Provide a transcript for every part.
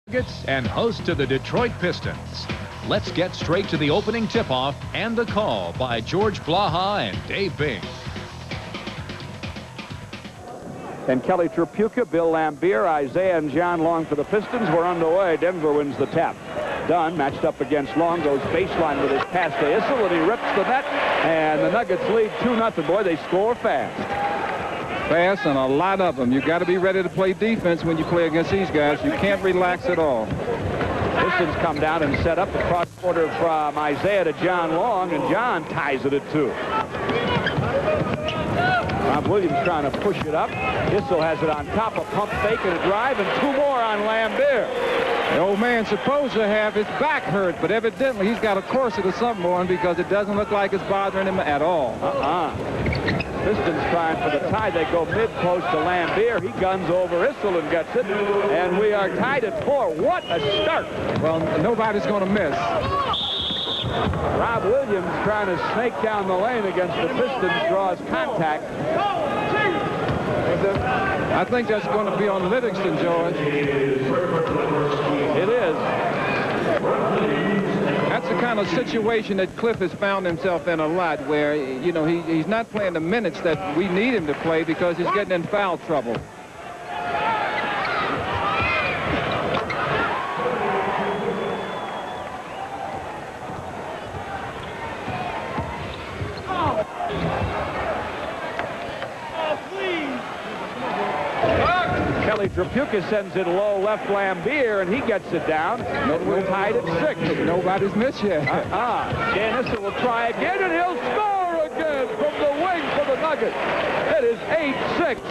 Nuggets and host to the Detroit Pistons. Let's get straight to the opening tip-off and the call by George Blaha and Dave Bing. And Kelly Tripucka, Bill Laimbeer, Isaiah, and John Long for the Pistons. We're underway. Denver wins the tap. Dunn matched up against Long, goes baseline with his pass to Issel, and he rips the net. And the Nuggets lead 2-0. Boy, they score fast. Fast, and a lot of them. You got to be ready to play defense when you play against these guys. You can't relax at all. Pistons come down and set up the cross-quarter from Isaiah to John Long, and John ties it at 2. Rob Williams trying to push it up. Issel has it on top, a pump fake and a drive, and 2 more on Laimbeer. The old man's supposed to have his back hurt, but evidently he's got a corset or something on because it doesn't look like it's bothering him at all. Pistons trying for the tie. They go mid-post to Laimbeer. He guns over Issel and gets it. And we are tied at 4. What a start. Well, nobody's going to miss. Rob Williams trying to snake down the lane against the Pistons, draws contact. I think that's going to be on Livingston, George. It is. That's the kind of situation that Cliff has found himself in a lot, where, you know, he's not playing the minutes that we need him to play because he's getting in foul trouble. Kelly Tripucka sends it low left Laimbeer, and he gets it down. We're tied at 6. Nobody's missed yet. Dan Issel will try again, and he'll score again from the wing for the Nuggets. It is 8-6,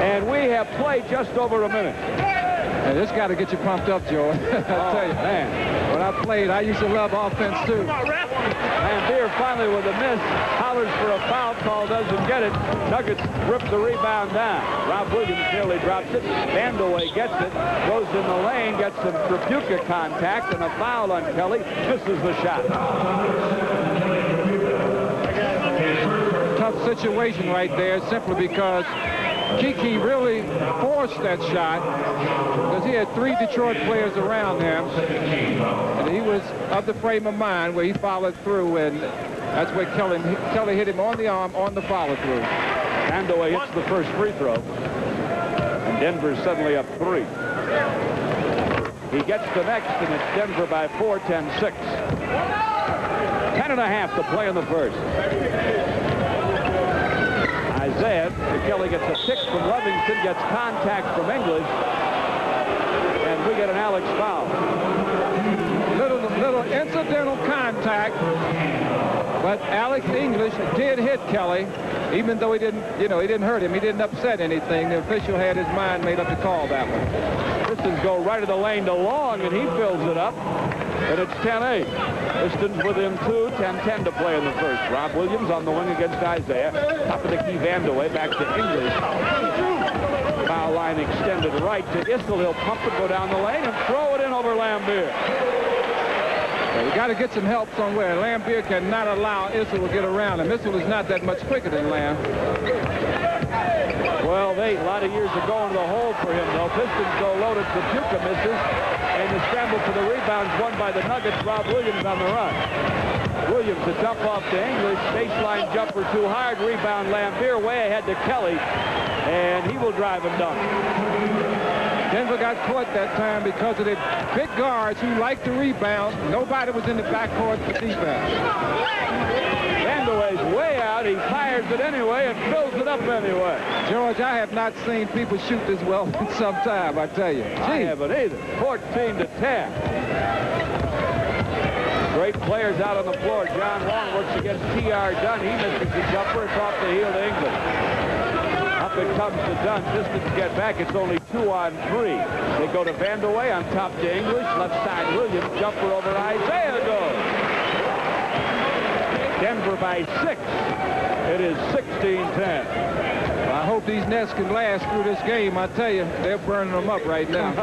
and we have played just over a minute. Hey, this got to get you pumped up, Joe. I'll tell you, man. When I played, I used to love offense, too. Laimbeer finally with a miss. Hollers for a foul call, doesn't get it. Nuggets rip the rebound down. Rob Williams nearly drops it. Vandaway gets it. Goes in the lane, gets some Tripucka contact, and a foul on Kelly. Misses the shot. Tough situation right there, simply because Kiki really forced that shot because he had 3 Detroit players around him, and he was of the frame of mind where he followed through, and that's where Kelly hit him on the arm on the follow-through. Vandaway hits the first free throw, and Denver's suddenly up 3. He gets the next, and it's Denver by 4, 10-6. 10.5 to play in the first. Isaiah, Kelly gets a pick from Livingston, gets contact from English, and we get an Alex foul. Little incidental contact, but Alex English did hit Kelly, even though he didn't hurt him. He didn't upset anything. The official had his mind made up to call that one. Pistons go right of the lane to Long, and he fills it up, and it's 10-8. Pistons within 2, 10-10 to play in the first. Rob Williams on the wing against Isaiah. Top of the key, Vandaway back to English. Foul line extended right to Issel. He'll pump it, go down the lane, and throw it in over Laimbeer. We got to get some help somewhere. Laimbeer cannot allow Issel to get around him. Issel is not that much quicker than Lamb. 12-8, a lot of years of going to the hole for him, though. Pistons go loaded. Tripucka misses, and the scramble for the rebounds won by the Nuggets. Rob Williams on the run. Williams, a dump off to English. Baseline jumper too hard. Rebound Laimbeer way ahead to Kelly, and he will drive and dunk. Denver got caught that time because of the big guards who like to rebound. Nobody was in the backcourt for defense. Vandaway's way out. He fires it anyway and fills it up anyway. George, I have not seen people shoot this well in some time, I tell you. I haven't either. 14-10. Great players out on the floor. John Long works against T.R. Dunn. He misses the jumper. It's off the heel to English. Up it comes to Dunn. Pistons get back. It's only 2 on 3. They go to Vandaway on top to English. Left side Williams. Jumper over Isaiah goes. Denver by 6. It is 16-10. I hope these Nets can last through this game. I tell you, they're burning them up right now.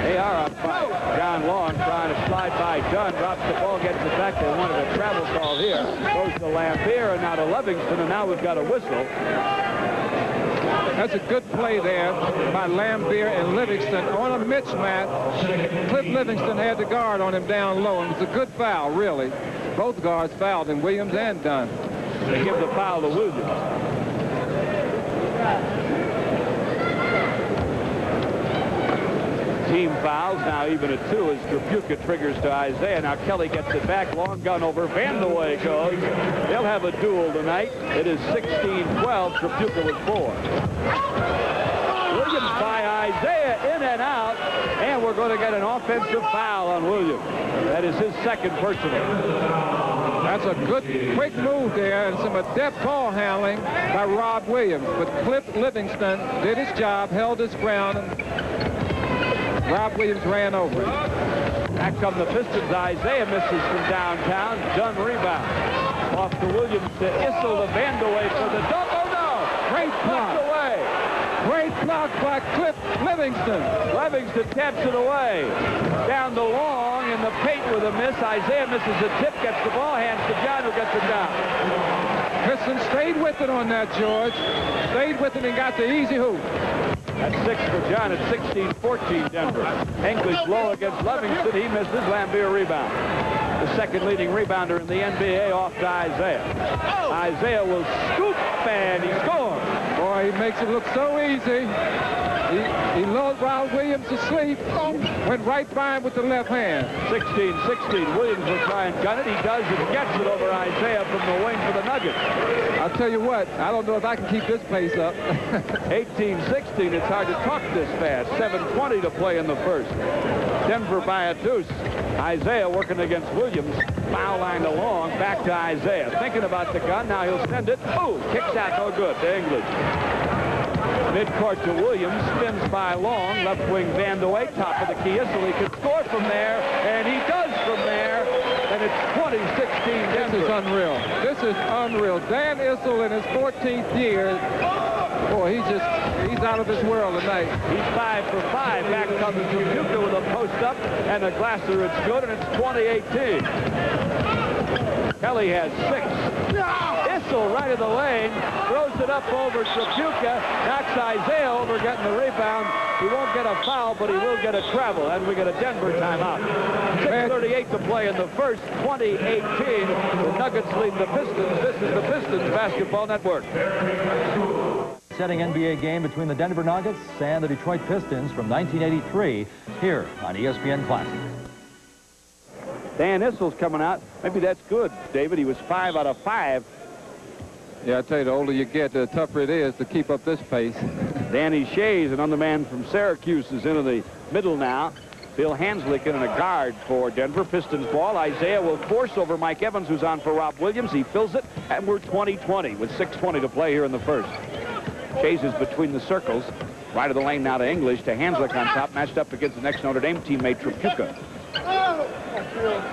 They are up by John Long trying to slide by Dunn. Drops the ball, gets it back. They wanted a travel call here. Goes to Laimbeer and now to Livingston, and now we've got a whistle. That's a good play there by Lambier and Livingston on a mismatch. Cliff Livingston had the guard on him down low, and it was a good foul, really. Both guards fouled, and Williams and Dunn. They give the foul to Williams. Team fouls now even at 2 as Trapuka triggers to Isaiah. Now Kelly gets it back. Long gun over. Vandeweghe goes. They'll have a duel tonight. It is 16-12. Trapuka with 4. Williams by Isaiah in and out. And we're going to get an offensive foul on Williams. That is his second personal. That's a good, quick move there, and some adept ball handling by Rob Williams. But Cliff Livingston did his job, held his ground, and Rob Williams ran over it. Back come the Pistons. Isaiah misses from downtown. Dunn rebound. Off to Williams to Issel to Vandeweghe for the dunk. Oh, no! Great block. Away. Great block by Cliff Livingston. Livingston taps it away. Down the long in the paint with a miss. Isaiah misses the tip, gets the ball, hands to John, who gets it down. Pistons stayed with it on that, George. Stayed with it and got the easy hoop. That's 6 for John. It's 16-14 Denver. English low against Livingston. He misses. Lambier rebound. The second leading rebounder in the NBA off to Isaiah. Isaiah will scoop and he scores. Boy, he makes it look so easy. He lulled Rob Williams to sleep. Went right by him with the left hand. 16-16. Williams will try and gun it. He does and gets it over Isaiah from the wing for the Nuggets. I'll tell you what, I don't know if I can keep this pace up. 18-16. It's hard to talk this fast. 7:20 to play in the first. Denver by a deuce. Isaiah working against Williams. Foul line along. Back to Isaiah. Thinking about the gun. Now he'll send it. Ooh, kicks out no good to English. Midcourt to Williams. Spins by Long. Left wing Vandeweghe. Top of the key. So he can score from there. And he does from there. And it's 20-16 Denver. This is unreal. This is unreal. Dan Issel in his 14th year. Boy, he's out of this world tonight. He's 5 for 5. Back comes Trapuka with a post up and a Glasser. It's good, and it's 20-18. Kelly has 6. Issel right of the lane, throws it up over Trapuka, knocks Isaiah over, getting the rebound. He won't get a foul, but he will get a travel, and we get a Denver timeout. 6:38 to play in the first. 20-18. The Nuggets lead the Pistons. This is the Pistons Basketball Network. Setting NBA game between the Denver Nuggets and the Detroit Pistons from 1983 here on ESPN Classic. Dan Issel's coming out. Maybe that's good, David. He was 5 out of 5. Yeah, I tell you, the older you get, the tougher it is to keep up this pace. Danny Shays, another man from Syracuse, is into the middle now. Bill Hanslick in a guard for Denver. Pistons ball. Isaiah will force over Mike Evans, who's on for Rob Williams. He fills it, and we're 20-20 with 6:20 to play here in the first. Shays is between the circles. Right of the lane now to English, to Hanslick on top, matched up against the next Notre Dame teammate, Trapuka.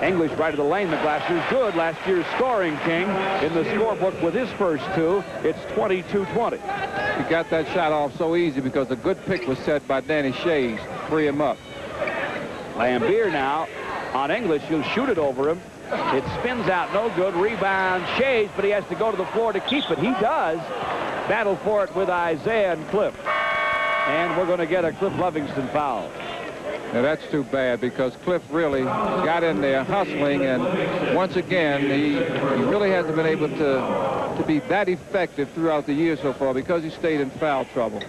English right of the lane. The Glasser's good. Last year's scoring king in the scorebook with his first 2. It's 22-20. He got that shot off so easy because a good pick was set by Danny Shays. Free him up. Lambier now on English. He'll shoot it over him. It spins out. No good. Rebound Shays, but he has to go to the floor to keep it. He does. Battle for it with Isaiah and Cliff. And we're going to get a Cliff Livingston foul. Now that's too bad because Cliff really got in there hustling, and once again he really hasn't been able to be that effective throughout the year so far because he stayed in foul trouble.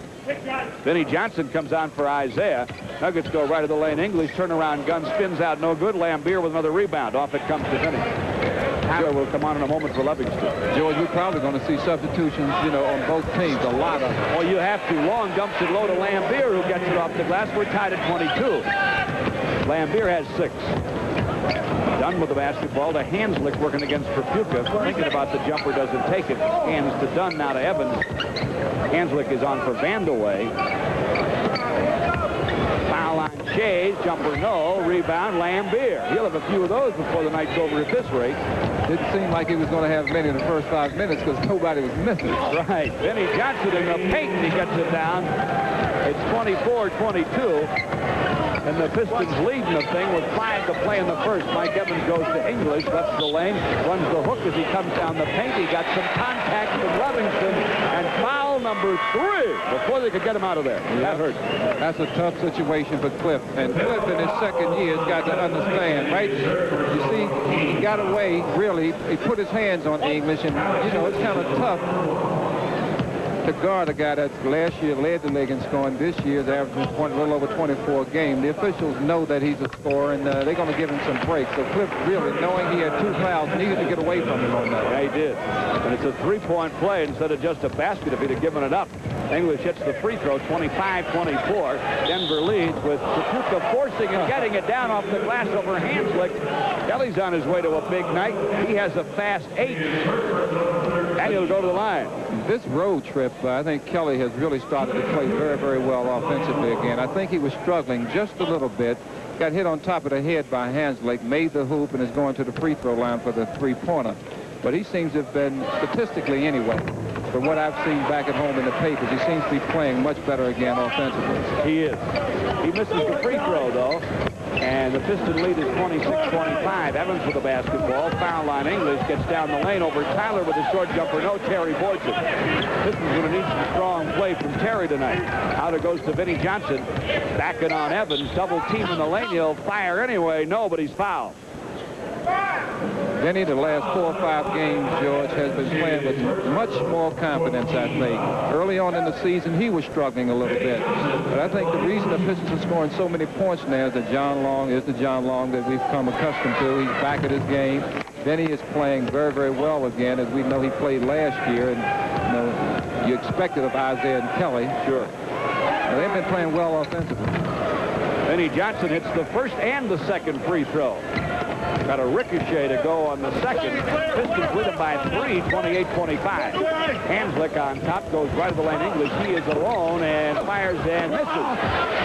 Vinnie Johnson comes on for Isaiah. Nuggets go right of the lane. English turnaround gun spins out no good. Lambier with another rebound. Off it comes to Vinnie. Tyler will come on in a moment for Livingston. George, we're probably going to see substitutions, you know, on both teams. A lot of them. Well, you have to. Long dumps it low to Lambier, who gets it off the glass. We're tied at 22. Lambier has 6. Done with the basketball to Hanslick working against Trapuka. Thinking about the jumper, doesn't take it. Hands to Dunn, now to Evans. Hanslick is on for Vandeweghe. Foul on Shays. Jumper no. Rebound Lambier. He'll have a few of those before the night's over at this rate. Didn't seem like he was going to have many in the first 5 minutes because nobody was missing. Right. Vinnie Johnson in the paint, and he gets it down. It's 24-22. And the Pistons leading the thing with 5 to play in the first. Mike Evans goes to English, left the lane, runs the hook as he comes down the paint. He got some contact from Livingston, and foul number 3 before they could get him out of there. That hurt. That's a tough situation for Cliff. And Cliff in his second year has got to understand, right? You see, he got away, really. He put his hands on English, and, you know, it's kind of tough to guard a guy that last year led the league in scoring. This year's averaging a little over 24 a game. The officials know that he's a scorer, and they're going to give him some breaks. So Cliff, really, knowing he had 2 fouls, needed to get away from him on that. Yeah, he did. And it's a 3-point play instead of just a basket if he'd have given it up. English hits the free throw, 25-24. Denver leads with Trapuka forcing and getting it down off the glass over Hanslick. Kelly's on his way to a big night. He has a fast 8. And he'll go to the line. This road trip, I think Kelly has really started to play very, very well offensively again. I think he was struggling just a little bit. Got hit on top of the head by Hanslick, made the hoop, and is going to the free throw line for the 3-pointer. But he seems to have been, statistically anyway, from what I've seen back at home in the papers, he seems to be playing much better again offensively. He is. He misses the free throw, though. And the Piston lead is 26-25. Evans with the basketball. Foul line. English gets down the lane over Tyler with a short jumper. No, Terry voids it. Pistons going to need some strong play from Terry tonight. Out it goes to Vinnie Johnson. Backing on Evans. Double team in the lane. He'll fire anyway. No, but he's fouled. Vinny, the last 4 or 5 games, George, has been playing with much more confidence, I think. Early on in the season, he was struggling a little bit. But I think the reason the Pistons are scoring so many points now is that John Long is the John Long that we've come accustomed to. He's back at his game. Vinny is playing very, very well again, as we know he played last year. And, you know, you expected of Isaiah and Kelly. Sure. Now, they've been playing well offensively. Vinnie Johnson hits the first and the second free throw. Got a ricochet to go on the second. Pistons lead him by 3, 28-25. Hanslick on top, goes right of the lane. English, he is alone and fires and misses.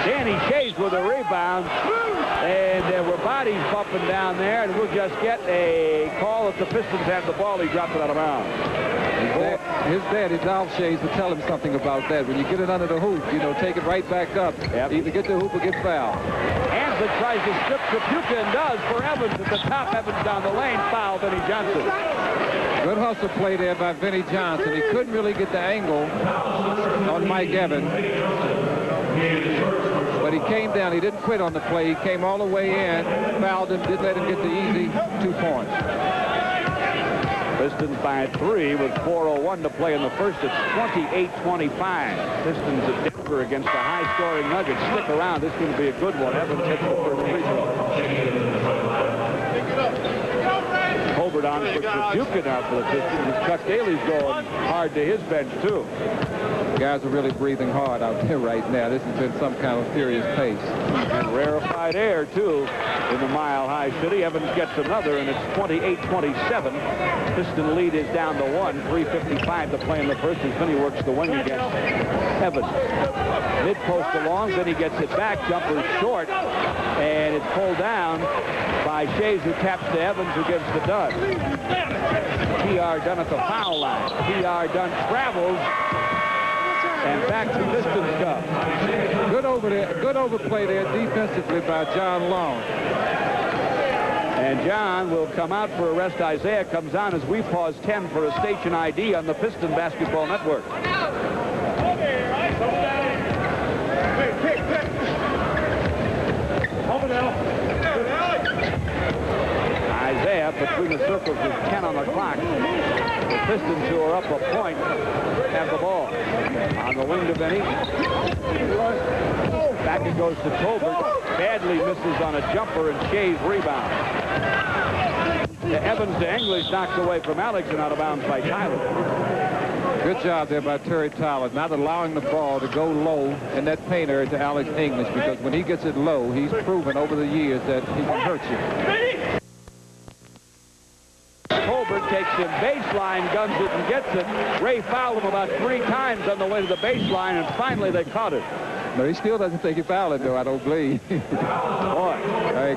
Danny Shays with a rebound. And there were bodies bumping down there, and we'll just get a call if the Pistons have the ball. He dropped it out of bounds. His daddy, Dolph Shays, would tell him something about that. When you get it under the hoop, you know, take it right back up. Yep. Either get the hoop or get fouled. Hanslick tries to strip Trapuka and does for Evans at the top. Evans down the lane, foul Vinnie Johnson. Good hustle play there by Vinnie Johnson. He couldn't really get the angle on Mike Evans. But he came down. He didn't quit on the play. He came all the way in, fouled him, didn't let him get the easy 2 points. Pistons by 3 with 4:01 to play in the first. It's 28-25. Pistons at Denver against the high-scoring Nuggets. Stick around. This is going to be a good one. Evans hits the first free throw. Colbert on for Trapuka now for the Pistons. Chuck Daly's going hard to his bench, too. Guys are really breathing hard out there right now. This has been some kind of furious pace. And rarefied air, too, in the Mile High City. Evans gets another, and it's 28-27. Piston lead is down to 1. 3:55 to play in the first as Vinny works the wing against Evans. Mid-post along, then he gets it back. Jumper short, and it's pulled down by Shays, who taps to Evans, who gives the dud. P.R. Dunn at the foul line. P.R. Dunn travels. And back to Pistons cup. Good overplay there defensively by John Long. And John will come out for a rest. Isaiah comes on as we pause 10 for a station ID on the Piston Basketball Network. Isaiah between the circles with 10 on the clock. The Pistons, who are up a point, have the ball. On the wing to Vinny. Back it goes to Colbert. Badly misses on a jumper, and Shays rebound. To Evans to English, knocked away from Alex and out of bounds by Tyler. Good job there by Terry Tyler, not allowing the ball to go low in that paint area to Alex English, because when he gets it low, he's proven over the years that he can hurt you. Colbert takes him baseline, guns it and gets it. Ray fouled him about 3 times on the way to the baseline, and finally they caught it. No, he still doesn't think he fouled it, though, I don't believe. Boy.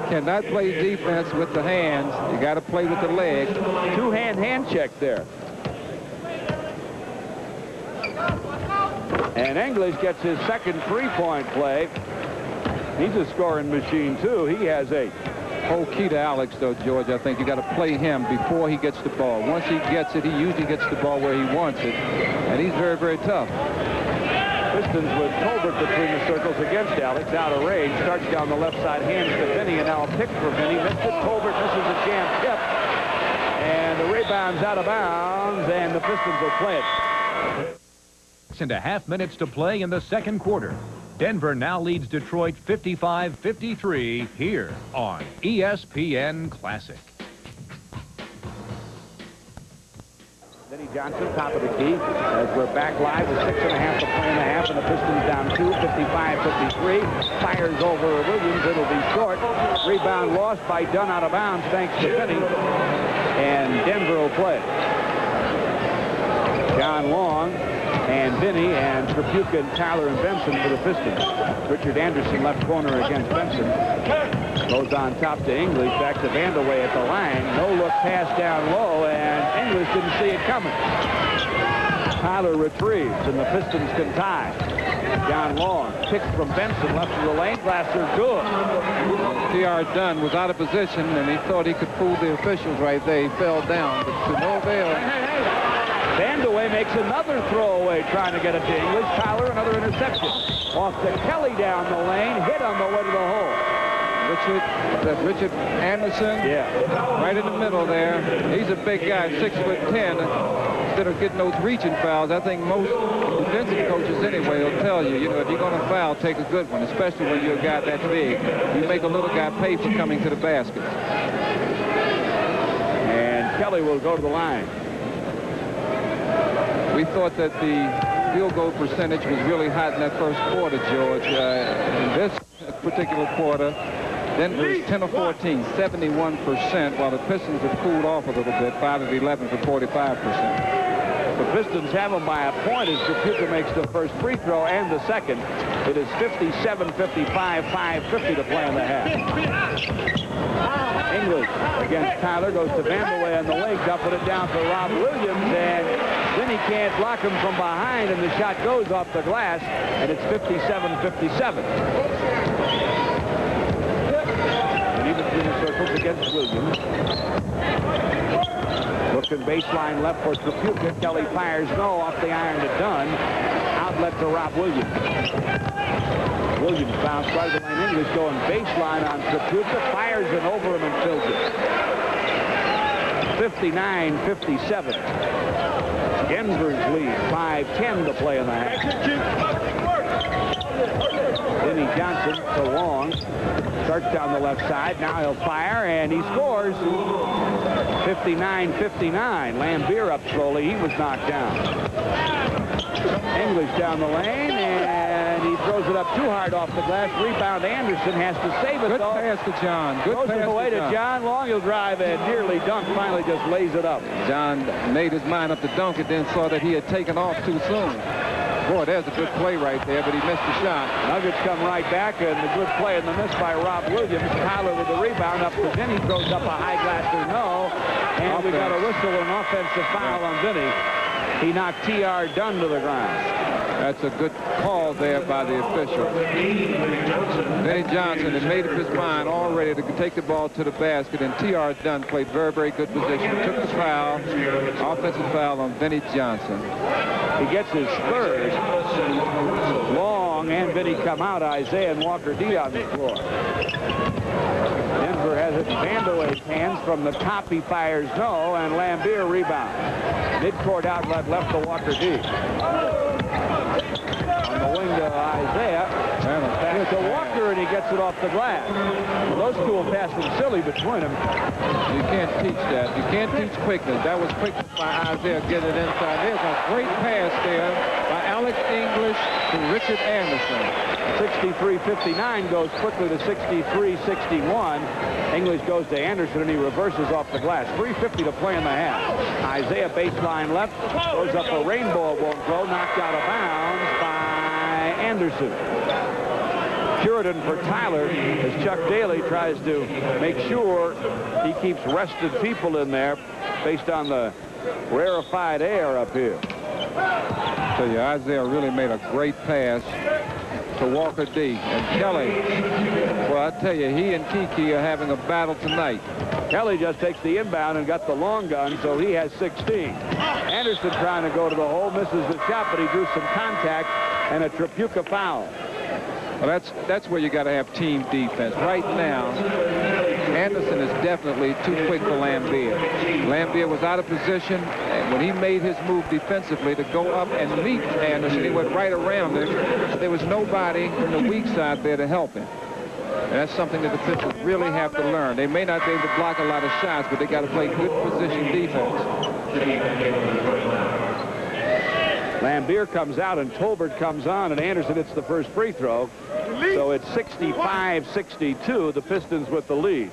Cannot play defense with the hands. You got to play with the legs. 2-hand hand check there. And English gets his second 3-point play. He's a scoring machine, too. He has 8. Whole key to Alex, though, George, I think you got to play him before he gets the ball. Once he gets it, he usually gets the ball where he wants it, and he's very, very tough. Pistons with Colbert between the circles against Alex, out of range. Starts down the left side, hands to Vinny, and now a pick for Vinny. Missed it. Colbert misses a jam tip, and the rebound's out of bounds, and the Pistons will play it. 6.5 minutes to play in the second quarter. Denver now leads Detroit 55-53 here on ESPN Classic. Vinny Johnson, top of the key, as we're back live with 6.5 to play in the half, and the Pistons down 2, 55-53. Fires over Williams. It'll be short. Rebound lost by Dunn out of bounds, thanks to Vinny. And Denver will play it. John Long and Vinny and Trapuka and Tyler and Benson for the Pistons. Richard Anderson left corner against Benson. Goes on top to English, back to Vandeweghe at the line. No look pass down low, and English didn't see it coming. Tyler retrieves, and the Pistons can tie. John Long picks from Benson, left of the lane. Glasser good. T.R. Dunn was out of position, and he thought he could fool the officials right there. He fell down, but to no avail. Vandeweghe makes another throwaway trying to get it to English. Tyler, another interception. Off to Kelly down the lane, hit on the way to the hole. Richard Anderson, right in the middle there. He's a big guy, 6'10". Instead of getting those reaching fouls, I think most defensive coaches anyway will tell you, if you're going to foul, take a good one, especially when you're a guy that big. You make a little guy pay for coming to the basket. And Kelly will go to the line. We thought that the field goal percentage was really hot in that first quarter, George. In this particular quarter, Denver's 10 of 14, 71%, while the Pistons have cooled off a little bit, 5 of 11 for 45%. The Pistons have them by a point as Trapuka makes the first free throw and the second. It is 57-55, 5:50 to play in the half. English against Tyler, goes to Vandeweghe on the wing, dumping it down for Rob Williams, and then he can't block him from behind, and the shot goes off the glass, and it's 57-57. And even between the circles against Williams. Looking baseline left for Trapuka. Kelly fires no, off the iron to Dunn. Outlet to Rob Williams. Williams bounced right of the lane. English going baseline on Trapuka. Fires and over him and fills it. 59-57. Denver's lead. 5:10 to play in the half. Vinny Johnson to Long. Starts down the left side. Now he'll fire, and he scores. 59-59. Lambier up slowly. He was knocked down. English down the lane, and he throws it up too hard off the glass. Rebound. Anderson has to save it, Good though. pass to John. Good Throws pass it away to John. Long, he'll drive and nearly dunk. Finally just lays it up. John made his mind up to dunk it, then saw that he had taken off too soon. Boy, there's a good play right there, but he missed the shot. Nuggets come right back, and the good play and the miss by Rob Williams. Tyler with the rebound up to Vinny, throws up a high Glasser, no. And we got a whistle, an offensive foul on Vinny. He knocked T.R. Dunn to the ground. That's a good call there by the official. Vinny Johnson had made up his mind already to take the ball to the basket, and T.R. Dunn played very, very good position. Took the foul, offensive foul on Vinny Johnson. He gets his third. Long and Vinny come out. Isaiah and Walker D on the floor. Denver has it in Vandeweghe's hands. From the top, he fires no, and Lambier rebound. Mid-court outlet left to Walker D. On the wing to Isaiah. Back to Walker, and he gets it off the glass. Those two will pass it silly between them. You can't teach that. You can't teach quickness. That was quickness by Isaiah getting it inside. There's a great pass there by Alex English to Richard Anderson. 63-59 goes quickly to 63-61. English goes to Anderson, and he reverses off the glass. 3:50 to play in the half. Isaiah baseline left, goes up a rainbow, won't go, knocked out of bounds by Anderson. Puritan for Tyler as Chuck Daly tries to make sure he keeps rested people in there based on the rarefied air up here. So yeah, Isaiah really made a great pass to Walker D. And Kelly, well, I tell you, he and Kiki are having a battle tonight. Kelly just takes the inbound and got the long gun, so he has 16. Anderson trying to go to the hole, misses the shot, but he drew some contact and a Tripucka foul. Well, that's where you got to have team defense. Right now, Anderson is definitely too quick for Lambier. Lambier was out of position, and when he made his move defensively to go up and meet Anderson, he went right around him. There was nobody from the weak side there to help him. And that's something that the Pistons really have to learn. They may not be able to block a lot of shots, but they got to play good position defense. Lambier comes out and Tolbert comes on, and Anderson hits the first free throw. So it's 65-62, the Pistons with the lead.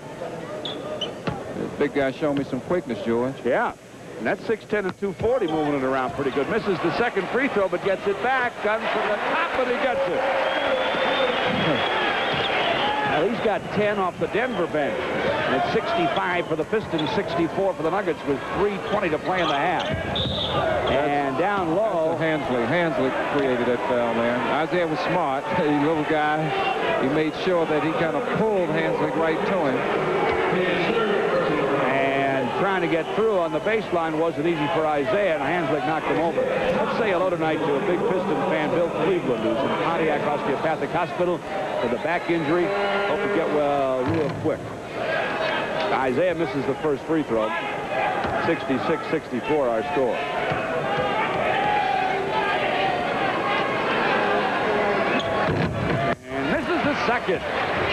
This big guy showing me some quickness, George. Yeah, and that's 6'10" and 240, moving it around pretty good. Misses the second free throw, but gets it back. Guns from the top, but he gets it. Now he's got 10 off the Denver bench. And it's 65 for the Pistons, 64 for the Nuggets with 3:20 to play in the half. And down low, Hansley created that foul there. Isaiah was smart. A little guy. He made sure that he kind of pulled Hansley right to him. And trying to get through on the baseline wasn't easy for Isaiah, and Hansley knocked him over. Let's say hello tonight to a big Piston fan, Bill Cleveland, who's in Pontiac Osteopathic Hospital with a back injury. Hope to get well real quick. Isaiah misses the first free throw. 66-64 our score. Second.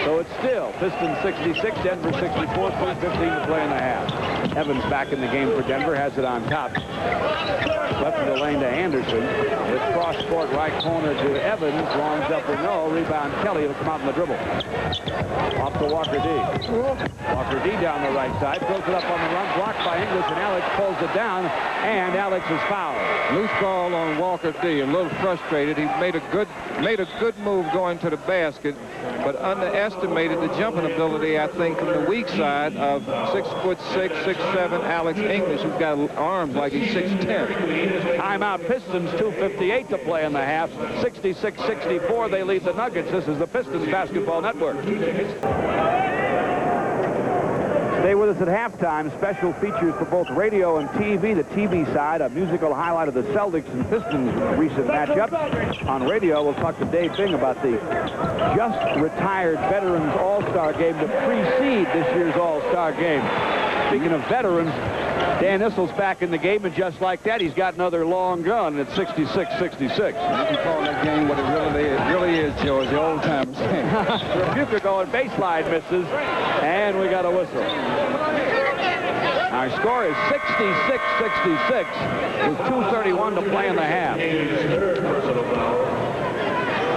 So it's still Pistons 66, Denver 64, 3:15 to play in the half. Evans back in the game for Denver, has it on top. Left of the lane to Anderson. It's cross court right corner to Evans. Longs up or no. Rebound Kelly. It'll come out in the dribble. Off to Walker D. Walker D down the right side. Throws it up on the run. Blocked by English, and Alex pulls it down. And Alex is fouled. Loose ball on Walker D. A little frustrated. He made a good move going to the basket, but underestimated the jumping ability, I think, from the weak side of 6'6", 6'7" Alex English, who's got arms like he's 6'10". Timeout. Pistons 2:58 to play in the half. 66-64. They lead the Nuggets. This is the Pistons Basketball Network. Stay with us at halftime. Special features for both radio and TV. The TV side, a musical highlight of the Celtics and Pistons recent matchup. On radio, we'll talk to Dave Bing about the just retired Veterans All-Star game to precede this year's All-Star game. Speaking of veterans, Dan Issel's back in the game, and just like that, he's got another long gun at 66-66. You can call that game what it really is, George, the old-timers game. Tripucka going baseline, misses, and we got a whistle. Our score is 66-66 with 2:31 to play in the half.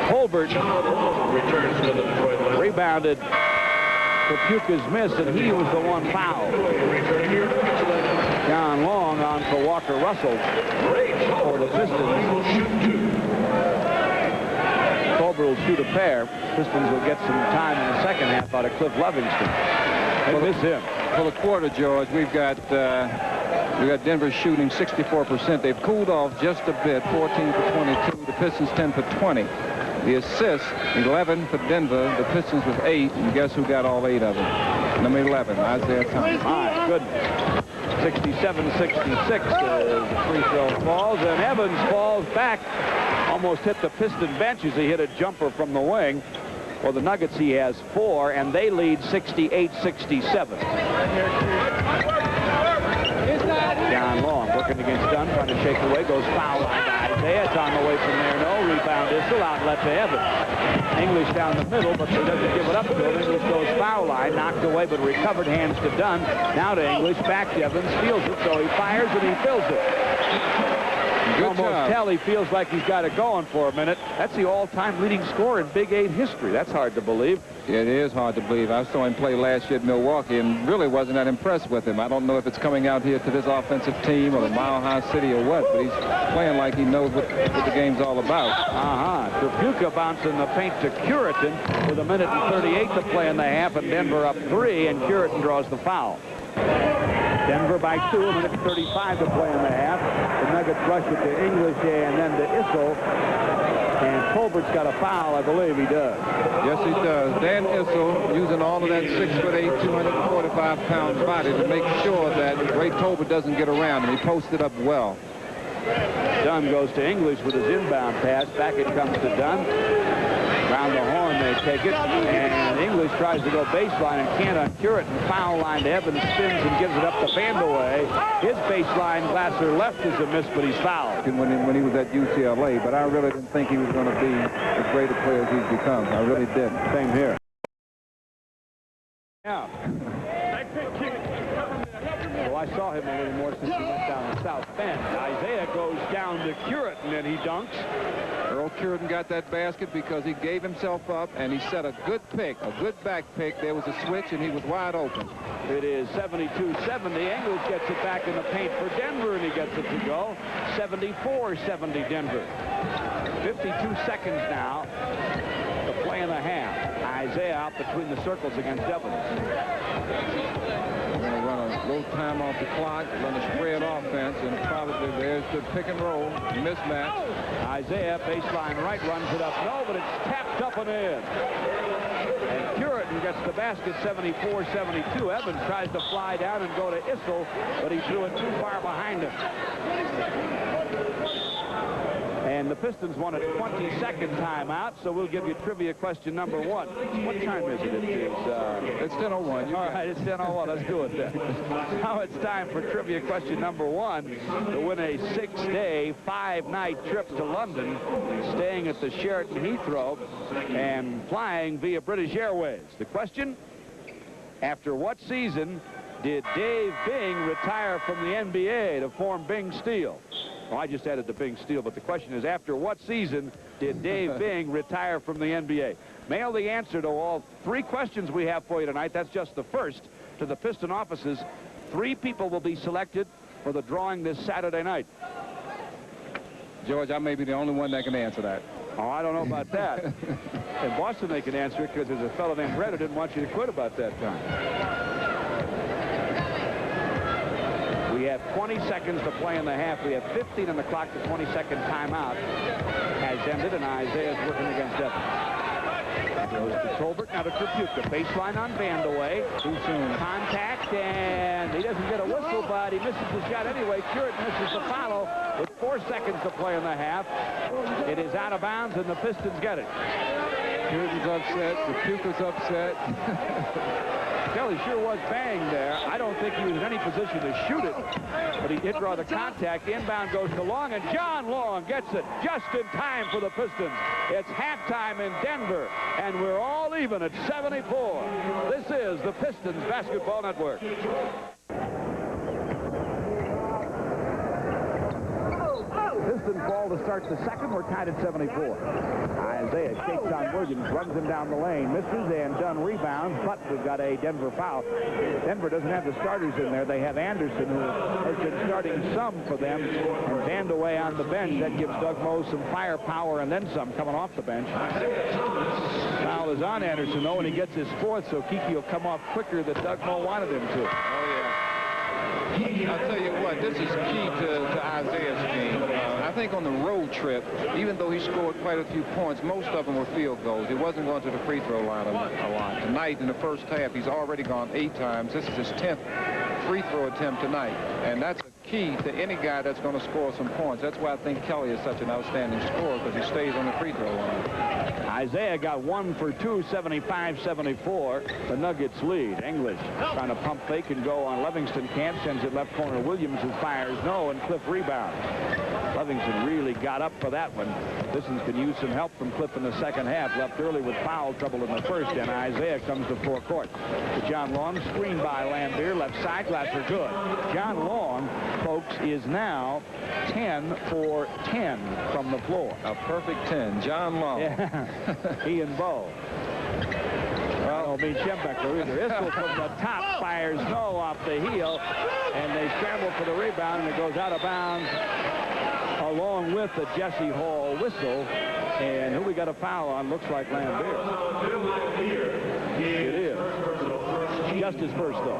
Holbert rebounded Tripucka's miss, and he was the one fouled. John Long on for Walker Russell for the Pistons. Colbert will shoot a pair. Pistons will get some time in the second half out of Cliff Livingston. They miss him. For the quarter, George, we've got Denver shooting 64%. They've cooled off just a bit, 14 for 22. The Pistons 10 for 20. The assists, 11 for Denver. The Pistons with 8, and guess who got all 8 of them? Number 11, Isaiah Thomas. My goodness. 67-66 as the free throw falls, and Evans falls back. Almost hit the Piston bench as he hit a jumper from the wing. For the Nuggets, he has 4, and they lead 68-67. John Long working against Dunn, trying to shake away, goes foul line to Isaiah. It's on the way from there. No rebound. Issel outlet to Evans. English down the middle, but he doesn't give it up to him. English goes foul line, knocked away, but recovered. Hands to Dunn. Now to English, back to Evans, steals it, so he fires and he fills it. You almost tell he feels like he's got it going for a minute. That's the all-time leading scorer in Big 8 history. That's hard to believe. Yeah, it is hard to believe. I saw him play last year at Milwaukee and really wasn't that impressed with him. I don't know if it's coming out here to this offensive team or the Mile High City or what, but he's playing like he knows what the game's all about. Tripucka bouncing the paint to Curitan with 1:38 to play in the half, and Denver up 3, and Curitan draws the foul. Denver by 2, 1:35 to play in the half. The Nuggets rush it to English and then to Issel. And Colbert's got a foul, I believe he does. Yes, he does. Dan Issel using all of that 6'8", 245-pound body to make sure that Ray Tolbert doesn't get around him. He posted up well. Dunn goes to English with his inbound pass. Back it comes to Dunn. Round the horn they take it, and English tries to go baseline and can't uncure it, and foul line to Evans, spins and gives it up to Vandeweghe. His baseline Glasser left is a miss, but he's fouled. When he was at UCLA, but I really didn't think he was going to be as great a player as he's become. I really didn't. Same here. Yeah. Well, I saw him a little more since he went down the South Bend. Isaiah goes down to Curitin, and he dunks. Earl Curitin got that basket because he gave himself up, and he set a good pick, a good back pick. There was a switch, and he was wide open. It is 72-70. English gets it back in the paint for Denver, and he gets it to go. 74-70 Denver. 52 seconds now to play in the half. Isaiah out between the circles against Evans. We're going to run a little time off the clock, run a spread offense, and probably there's the pick and roll mismatch. Isaiah, baseline right, runs it up. No, but it's tapped up and in. And Curitin gets the basket, 74-72. Evans tries to fly down and go to Issel, but he threw it too far behind him. And the Pistons want a 20-second timeout, so we'll give you trivia question number 1. What time is it? It's 10:01. All right, it's 10:01. Let's do it then. Now it's time for trivia question number 1 to win a 6-day, 5-night trip to London, staying at the Sheraton Heathrow and flying via British Airways. The question, after what season did Dave Bing retire from the NBA to form Bing Steel? Well, I just added the Bing Steel, but the question is, after what season did Dave Bing retire from the NBA? Mail the answer to all 3 questions we have for you tonight. That's just the first to the Piston offices. 3 people will be selected for the drawing this Saturday night. George, I may be the only one that can answer that. Oh, I don't know about that. In Boston, they can answer it because there's a fellow named Red who didn't want you to quit about that time. We have 20 seconds to play in the half. We have 15 on the clock. The 20-second timeout has ended, and Isaiah's working against Evans. Goes to Tolbert, now to Tribute. The baseline on Vandeweghe. Too soon. Contact, and he doesn't get a whistle, but he misses the shot anyway. Curitin misses the follow with 4 seconds to play in the half. It is out of bounds, and the Pistons get it. Curitin's upset. Tribute upset. Kelly sure was banged there. I don't think he was in any position to shoot it, but he did draw the contact. Inbound goes to Long, and John Long gets it just in time for the Pistons. It's halftime in Denver, and we're all even at 74. This is the Pistons Basketball Network. Pistons ball to start the second. We're tied at 74. Isaiah shakes on Williams, runs him down the lane, misses, and Dunn rebounds, but we've got a Denver foul. Denver doesn't have the starters in there. They have Anderson, who has been starting some for them, and Vandeweghe on the bench. That gives Doug Moe some firepower and then some coming off the bench. Foul is on Anderson, though, and he gets his 4th, so Kiki will come off quicker than Doug Moe wanted him to. Oh, yeah. I'll tell you what, this is key to Isaiah's game. I think on the road trip, even though he scored quite a few points, most of them were field goals. He wasn't going to the free throw line a lot. Tonight, in the first half, he's already gone 8 times. This is his 10th free throw attempt tonight. And that's a key to any guy that's going to score some points. That's why I think Kelly is such an outstanding scorer, because he stays on the free throw line. Isaiah got 1 for 2, 75-74. The Nuggets lead. English trying to pump fake and go on Livingston. Can't, sends it left corner. Williams, who fires no, and Cliff rebounds. Livingston really got up for that one. Pistons can use some help from Cliff in the second half. Left early with foul trouble in the first, and Isaiah comes to forecourt. To John Long, screened by Lambier. Left side, Glasser good. John Long, folks, is now 10 for 10 from the floor. A perfect 10. John Long. Yeah. He and Bo. Well, it'll be Schembeckler either. Issel from the top fires no off the heel, and they scramble for the rebound, and it goes out of bounds along with the Jesse Hall whistle. And who we got a foul on looks like Lambier. It is. Just his first, though.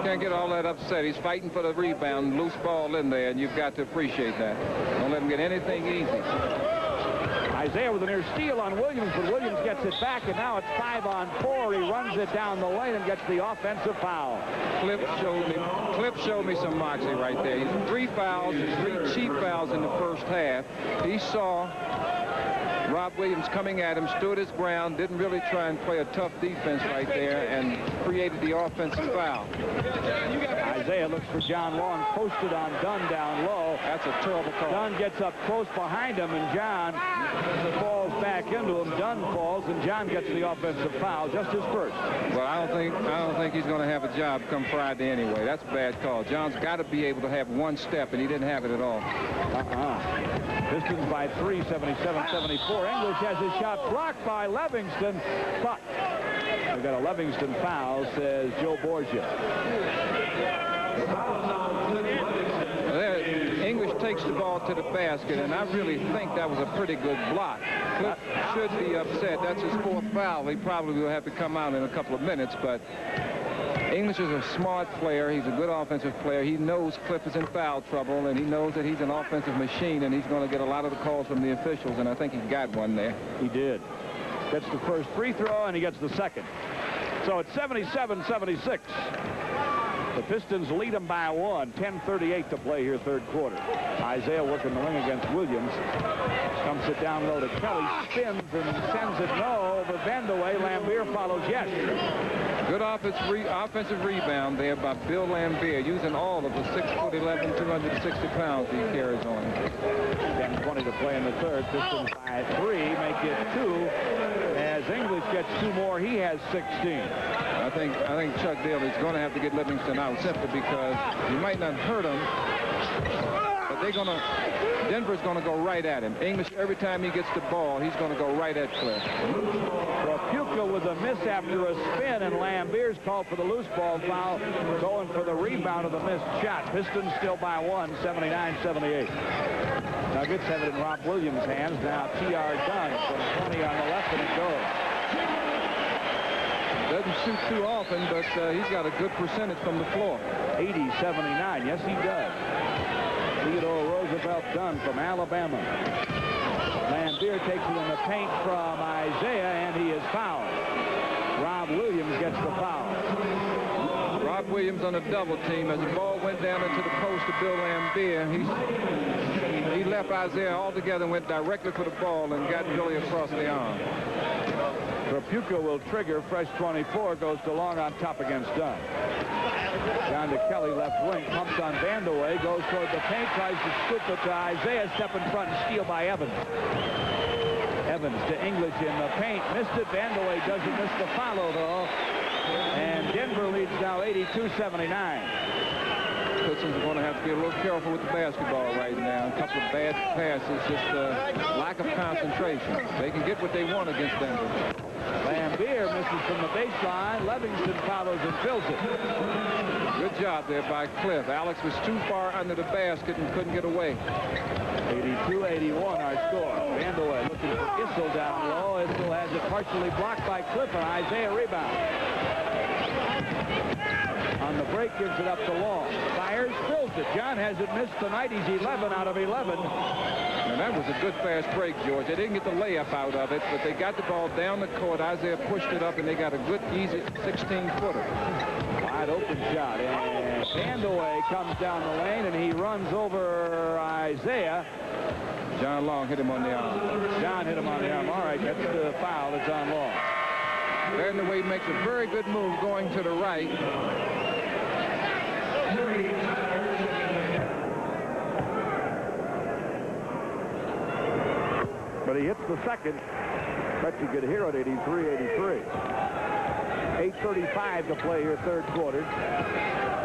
Can't get all that upset. He's fighting for the rebound, loose ball in there, and you've got to appreciate that. Don't let him get anything easy. Isaiah with a near steal on Williams, but Williams gets it back, and now it's 5-on-4. He runs it down the lane and gets the offensive foul. Cliff showed me some moxie right there. 3 fouls, 3 cheap fouls in the first half. He saw Rob Williams coming at him, stood his ground, didn't really try and play a tough defense right there, and created the offensive foul. Isaiah looks for John Long, posted on Dunn down low. That's a terrible call. Dunn gets up close behind him, and John falls back into him. Dunn falls, and John gets the offensive foul, just his first. Well, I don't think he's going to have a job come Friday anyway. That's a bad call. John's got to be able to have one step, and he didn't have it at all. Pistons by 3, 77-74. English has his shot blocked by Livingston, but we've got a Livingston foul, says Joe Borgia. English takes the ball to the basket, and I really think that was a pretty good block. Cliff should be upset. That's his 4th foul. He probably will have to come out in a couple of minutes, but English is a smart player. He's a good offensive player. He knows Cliff is in foul trouble, and he knows that he's an offensive machine, and he's going to get a lot of the calls from the officials, and I think he got one there. He did. Gets the first free throw, and he gets the second. So it's 77-76. The Pistons lead them by 1. 10:38 to play here, third quarter. Isaiah working the wing against Williams. Dumps it down low to Kelly. Spins and sends it no over Vandeweghe. Lambier follows yes. Good offensive rebound there by Bill Lambier, using all of the 6'11", 260 pounds he carries on him. 10:20 to play in the third. Pistons by 3, make it 2. As English gets 2 more, he has 16. I think Chuck Daly's going to have to get Livingston out simply because he might not hurt him, but Denver's going to go right at him. English, every time he gets the ball, he's going to go right at Cliff. Rapuka with a miss after a spin, and Lambier's called for the loose ball foul, going for the rebound of the missed shot. Pistons still by 1, 79-78. Nuggets have it in Rob Williams' hands. Now T.R. Dunn from 20 on the left, and it goes. Doesn't shoot too often, but he's got a good percentage from the floor. 80-79. Yes, he does. Theodore Roosevelt Dunn from Alabama. Lambier takes it in the paint from Isaiah, and he is fouled. Rob Williams gets the foul. Rob Williams on a double team. As the ball went down into the post to Bill Lambier, he left Isaiah altogether and went directly for the ball and got Billy across the arm. Rapuka will trigger. Fresh 24 goes to Long on top against Dunn. Down to Kelly, left wing, pumps on Vandeweghe, goes toward the paint, tries to scoop it to Isaiah, step in front and steal by Evans. Evans to English in the paint, missed it. Vandeweghe doesn't miss the follow though, and Denver leads now 82-79. Pistons are going to have to be a little careful with the basketball right now. A couple of bad passes, just lack of concentration. They can get what they want against Denver. Lambier misses from the baseline. Livingston follows and fills it. Good job there by Cliff. Alex was too far under the basket and couldn't get away. 82-81 our score. Vandeweghe looking for Issel down low. Issel has it partially blocked by Cliff, and Isaiah rebound. On the break, gives it up to Long. Fires, fills it. John hasn't missed tonight. He's 11 out of 11. And that was a good fast break, George. They didn't get the layup out of it, but they got the ball down the court. Isaiah pushed it up, and they got a good, easy 16-footer. Wide open shot. And Vandeweghe comes down the lane, and he runs over Isaiah. John Long hit him on the arm. John hit him on the arm. All right, that's the foul. It's on Long. Vandeweghe makes a very good move going to the right. But he hits the second. Bet you could hear it, 83-83. 8:35 to play here, third quarter.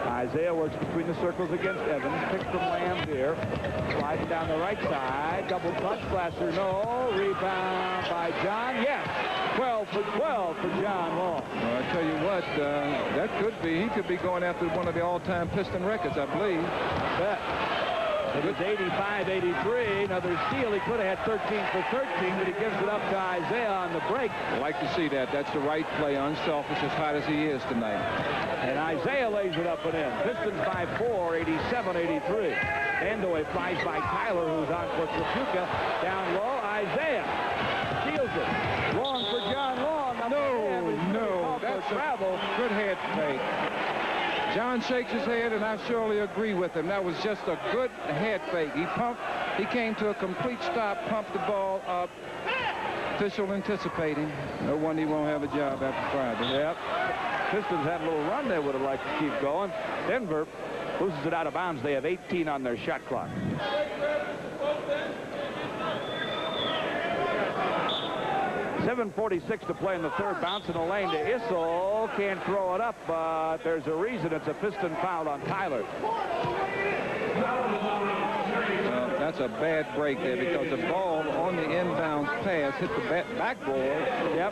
Isaiah works between the circles against Evans. Picked from Lambier. Slides down the right side. Double touch. Glasser, no. Rebound by John. Yes. 12 for 12 for John Long. Well, I tell you what, that could be. He could be going after one of the all-time Piston records, I believe. Bet. It was 85-83. Another steal. He could have had 13 for 13, but he gives it up to Isaiah on the break. I like to see that. That's the right play. Unselfish, as hot as he is tonight. And Isaiah lays it up and in. Pistons by 4, 87-83. Vandeweghe flies by Tyler, who's on for Rapuka. Down low, Isaiah steals it. Long for John Long. No, that's a travel. good head fake. John shakes his head, and I surely agree with him. That was just a good head fake. He came to a complete stop, pumped the ball up. Official anticipating. No wonder he won't have a job after Friday. Yep. Pistons had a little run they would have liked to keep going. Denver loses it out of bounds. They have 18 on their shot clock. 7:46 to play in the third. Bounce in the lane to Issel. Can't throw it up, but there's a reason. It's a Piston foul on Tyler. Well, that's a bad break there because the ball on the inbounds pass hit the backboard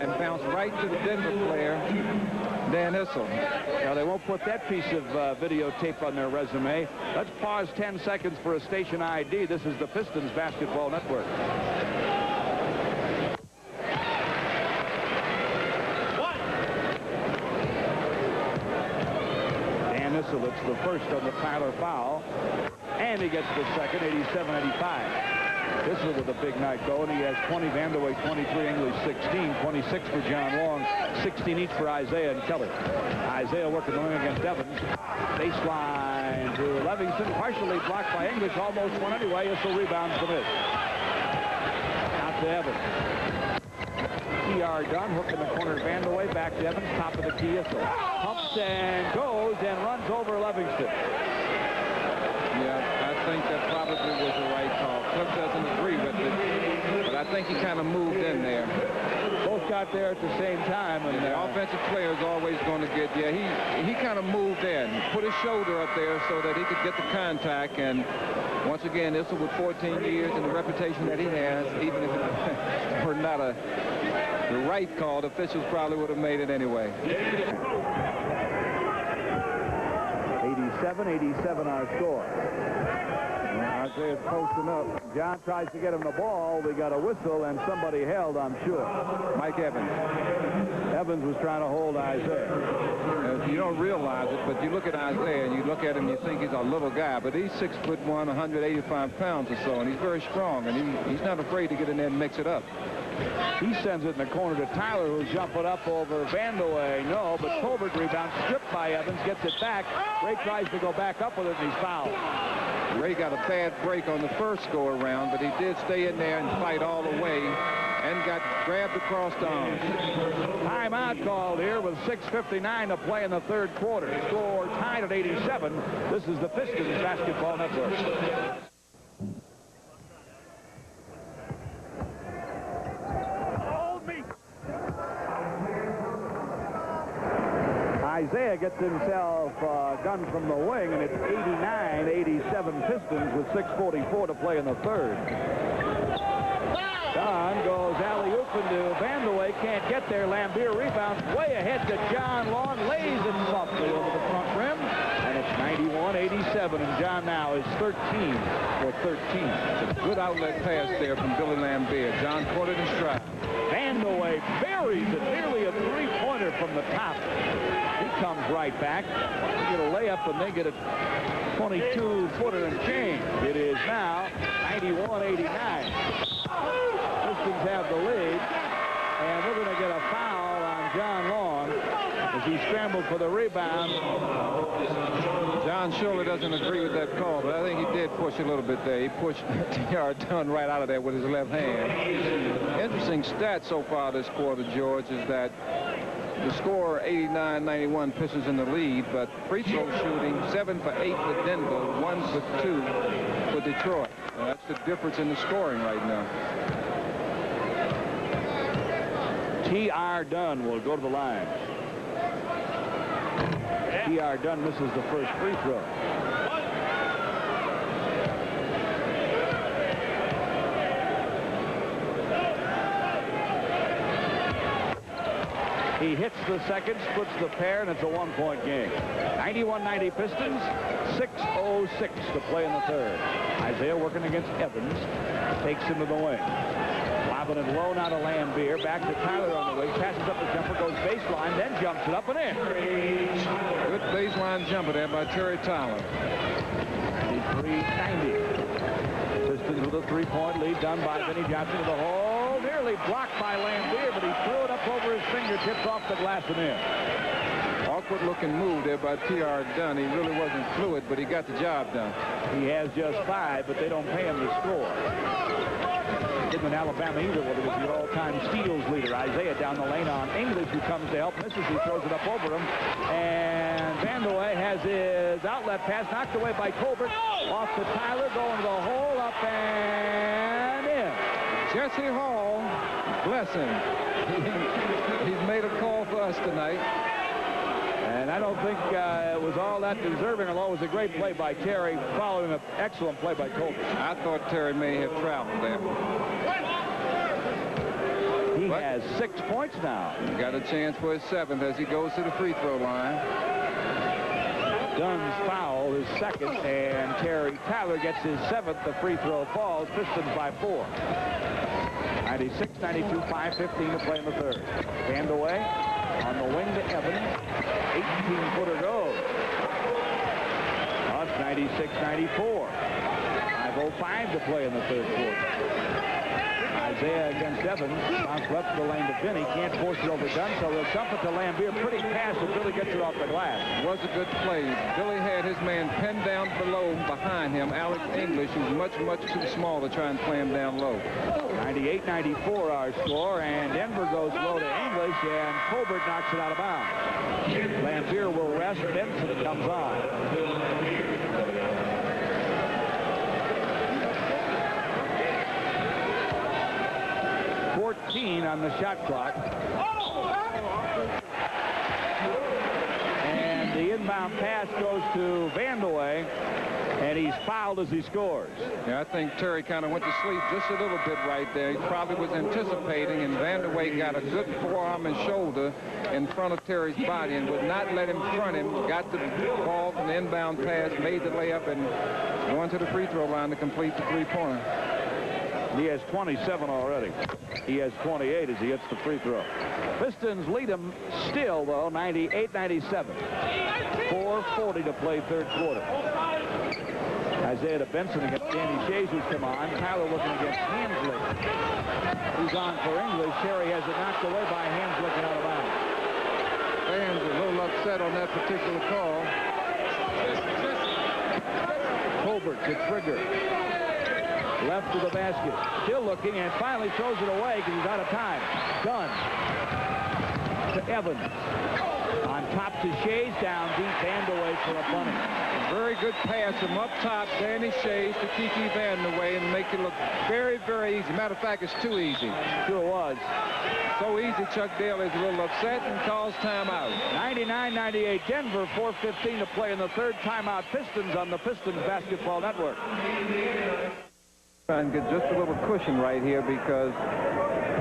and bounced right to the Denver player, Dan Issel. Now, they won't put that piece of videotape on their resume. Let's pause 10 seconds for a station ID. This is the Pistons Basketball Network. It's the first on the Tyler foul, and he gets the second, 87-85. Issel with a big night going. He has 20, Vandeweghe 23, English 16, 26 for John Long, 16 each for Isaiah and Keller. Isaiah working the wing against Evans. Baseline to Levingston, partially blocked by English, almost one anyway. Issel rebounds the miss. Out to Evans. T.R. Dunn, hook in the corner, Vandeweghe, back to Evans, top of the key. Issel pumps and goes and runs over Levingston. Yeah, I think that probably was the right call. Cliff doesn't agree with it, but I think he kind of moved in there. Both got there at the same time. And the offensive player is always going to get, he kind of moved in, put his shoulder up there so that he could get the contact. And once again, Issel with 14 years and the reputation that he has, even if it were not the right call, the officials probably would have made it anyway. 87-87 our score. Isaiah's posting up. John tries to get him the ball. We got a whistle and somebody held, I'm sure. Mike Evans. Evans was trying to hold Isaiah. You don't realize it, but you look at Isaiah and you look at him, you think he's a little guy, but he's 6'1", 185 pounds or so, and he's very strong, and he's not afraid to get in there and mix it up. He sends it in the corner to Tyler, who's jumping up over Vandeweghe. No, but Colbert rebounds, stripped by Evans, gets it back. Ray tries to go back up with it, and he's fouled. Ray got a bad break on the first go-around, but he did stay in there and fight all the way and got grabbed across the arms. Timeout called here with 6:59 to play in the third quarter. Score tied at 87. This is the Pistons Basketball Network. Isaiah gets himself done from the wing, and it's 89-87 Pistons with 6:44 to play in the third. Dunn goes alley-oop into Vandeweghe, can't get there. Lambier rebounds way ahead to John Long, lays it softly over the front rim, and it's 91-87, and John now is 13 for 13. It's a good outlet pass there from Billy Lambier. John caught it in stride. Vandeweghe buries it, nearly a three-pointer from the top. He comes right back. They get a layup, and they get a 22-footer and change. It is now 91-89. Pistons have the lead, and we're going to get a foul on John Long as he scrambled for the rebound. John surely doesn't agree with that call, but I think he did push a little bit there. He pushed T.R. Dunn right out of there with his left hand. Interesting stat so far this quarter, George, is that the score 89-91, Pistons in the lead, but free throw shooting 7 for 8 for Denver, 1 for 2 for Detroit. And that's the difference in the scoring right now. T.R. Dunn will go to the line. T.R. Dunn misses the first free throw. He hits the second, splits the pair, and it's a one-point game. 91-90 Pistons, 6:06 to play in the third. Isaiah working against Evans, takes him to the wing. Lobbing it low now to Lambier, back to Tyler on the wing, passes up the jumper, goes baseline, then jumps it up and in. Good baseline jumper there by Terry Tyler. 93-90. Pistons with a three-point lead, done by Vinnie Johnson to the hole. nearly blocked by Lambier, but he threw it up over his fingertips off the glass and in. Awkward looking move there by T.R. Dunn. He really wasn't fluid, but he got the job done. He has just 5, but they don't pay him to score. Didn't in Alabama either, when he was the all-time steals leader. Isaiah down the lane on English, who comes to help, misses. He throws it up over him. And Vanderway has his outlet pass knocked away by Colbert. Off to Tyler, going to the hole, up and in. Jesse Hall, bless him. He's made a call for us tonight. And I don't think it was all that deserving, although it was a great play by Terry, following an excellent play by Colbert. I thought Terry may have traveled there. He has 6 points now. He got a chance for his 7th as he goes to the free throw line. Dunn's foul is 2nd, and Terry Tyler gets his 7th. The free throw falls. Pistons by 4. 96-92, 5:15 to play in the 3rd. Vandaway on the wing to Evans. 18-footer goes. It's 96-94. 5:05 to play in the 3rd quarter. Isaiah against Evans. Bounce left to the lane to Finney. Can't force it over Dunn, so they'll dump it to Lambier. Pretty pass, and Billy gets it off the glass. It was a good play. Billy had his man pinned down below behind him, Alex English, who's much, much too small to try and play him down low. 98-94 our score, and Denver goes low to English, and Colbert knocks it out of bounds. Lambier will rest. Benson comes on. 14 on the shot clock. And the inbound pass goes to Vandaway, and he's fouled as he scores. Yeah, I think Terry kind of went to sleep just a little bit right there. He probably was anticipating, and Vandaway got a good forearm and shoulder in front of Terry's body and would not let him front him. Got the ball from the inbound pass, made the layup, and going to the free throw line to complete the three-pointer. He has 27 already. He has 28 as he hits the free throw. Pistons lead him still, though, 98-97. 4:40 to play 3rd quarter. Isaiah to Benson against Danny Shays, who's come on. Tyler looking against Hanslick, who's on for English. Terry has it knocked away by Hanslick and out of bounds. Fans are a little upset on that particular call. Colbert to trigger. Left to the basket. Still looking, and finally throws it away because he's out of time. Dunn to Evans. On top to Shays, down deep, Vandaway for a bunny. Very good pass from up top, Danny Shays to Kiki Vandaway, and make it look very, very easy. Matter of fact, it's too easy. Sure was. So easy, Chuck Daly's a little upset and calls timeout. 99-98 Denver, 4:15 to play in the 3rd timeout. Pistons on the Pistons Basketball Network. Try and get just a little cushion right here because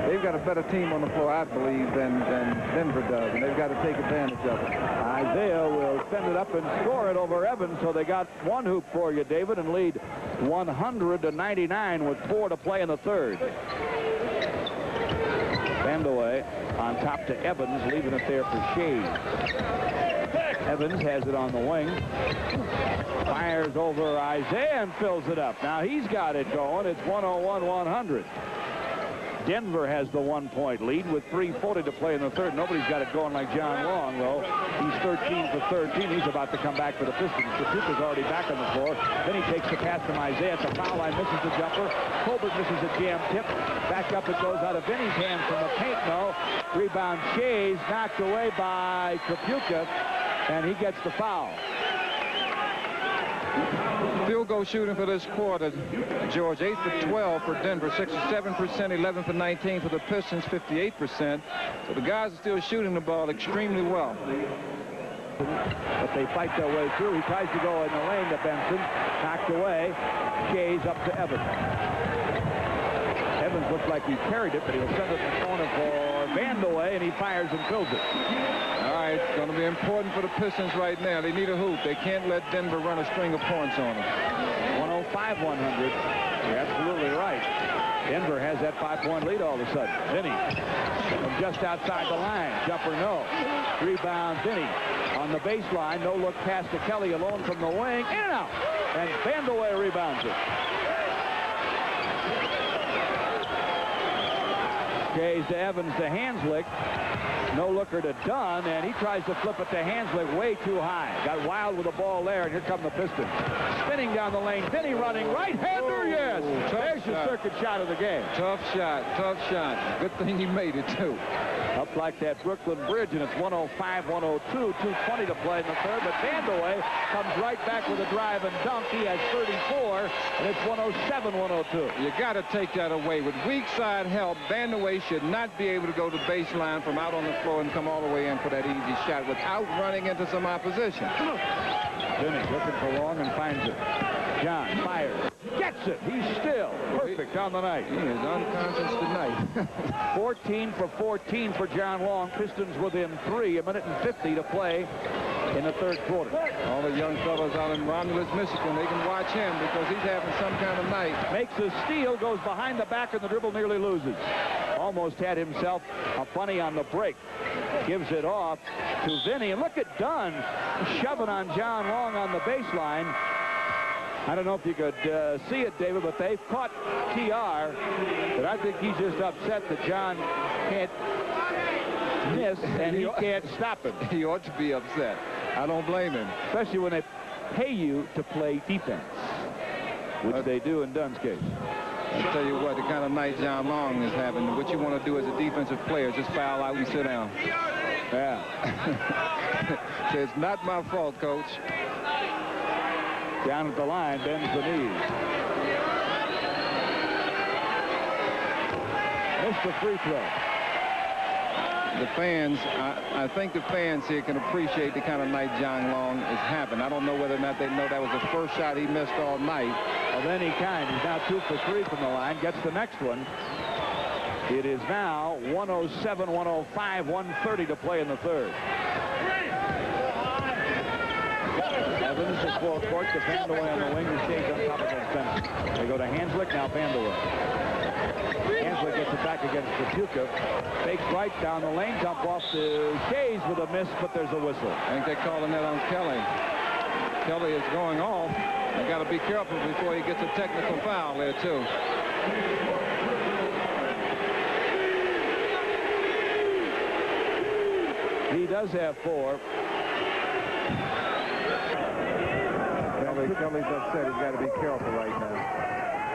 they've got a better team on the floor, I believe, than Denver does, and they've got to take advantage of it. Isaiah will send it up and score it over Evans, so they got one hoop for you, David, and lead 100-99 with 4 to play in the 3rd. Vandaway on top to Evans, leaving it there for Shays. Evans has it on the wing. Fires over Isaiah and fills it up. Now he's got it going. It's 101-100. Denver has the 1-point lead with 3:40 to play in the 3rd. Nobody's got it going like John Long, though. He's 13 for 13. He's about to come back for the Pistons. Kapuka's already back on the floor. Then he takes the pass from Isaiah at the foul line, misses the jumper. Colbert misses a jam tip. Back up it goes out of Vinny's hand from the paint, no. Rebound Shays, knocked away by Kapuka, and he gets the foul. Field goal shooting for this quarter, George, 8 for 12 for Denver, 67%, 11 for 19 for the Pistons, 58%. So the guys are still shooting the ball extremely well. But they fight their way through. He tries to go in the lane to Benson, knocked away. Shays up to Evans. Evans looks like he carried it, but he'll send it in the corner for Vandaway, and he fires and fills it. All right, it's going to be important for the Pistons right now. They need a hoop. They can't let Denver run a string of points on them. 105-100. You're absolutely right. Denver has that 5-point lead all of a sudden. Vinny from just outside the line. Jumper no. Rebound Vinny on the baseline. No look pass to Kelly alone from the wing. In and out. And Vandaway rebounds it. Shays to Evans to Hanslick. No looker to Dunn, and he tries to flip it to Hanslick way too high. Got wild with the ball there, and here come the Pistons. Spinning down the lane. Finney running. Right-hander, yes. There's your circuit shot of the game. Tough shot. Tough shot. Good thing he made it, too. Up like that Brooklyn Bridge, and it's 105-102. 2:20 to play in the third, but Vandeweghe comes right back with a drive and dunk. He has 34, and it's 107-102. You got to take that away. With weak side help, Vandeweghe should not be able to go to the baseline from out on the floor and come all the way in for that easy shot without running into some opposition. Finney looking for long and finds it. John fires. Gets it. He's still perfect on the night. He is unconscious tonight. 14 for 14 for John Long. Pistons within 3. 1:50 to play in the third quarter. All the young fellas out in Romulus, Michigan, they can watch him because he's having some kind of night. Makes a steal, goes behind the back, and the dribble nearly loses. Almost had himself a funny on the break. Gives it off to Vinny. And look at Dunn shoving on John Long on the baseline. I don't know if you could see it, David, but they've caught TR. But I think he's just upset that John can't miss, and he can't stop him. He ought to be upset. I don't blame him. Especially when they pay you to play defense, which they do in Dunn's case. I'll tell you what, the kind of night John Long is having, what you want to do as a defensive player is just foul out and sit down. Yeah. So it's not my fault, Coach. Down at the line, bends the knees. Missed the free throw. The fans, I think the fans here can appreciate the kind of night John Long is having. I don't know whether or not they know that was the first shot he missed all night. Of any kind. He's now 2 for 3 from the line. Gets the next one. It is now 107-105, 1:30 to play in the third. Evans is full court to Vandeweghe on the wing. He stays on top of the fence. They go to Hanslick, now Vandeweghe. Hanslick gets it back against Kapuka. Fakes right down the lane. Dump off to Shays with a miss, but there's a whistle. I think they're calling that on Kelly. Kelly is going off. They got to be careful before he gets a technical foul there, too. He does have 4. Kelly's upset. He's got to be careful right now.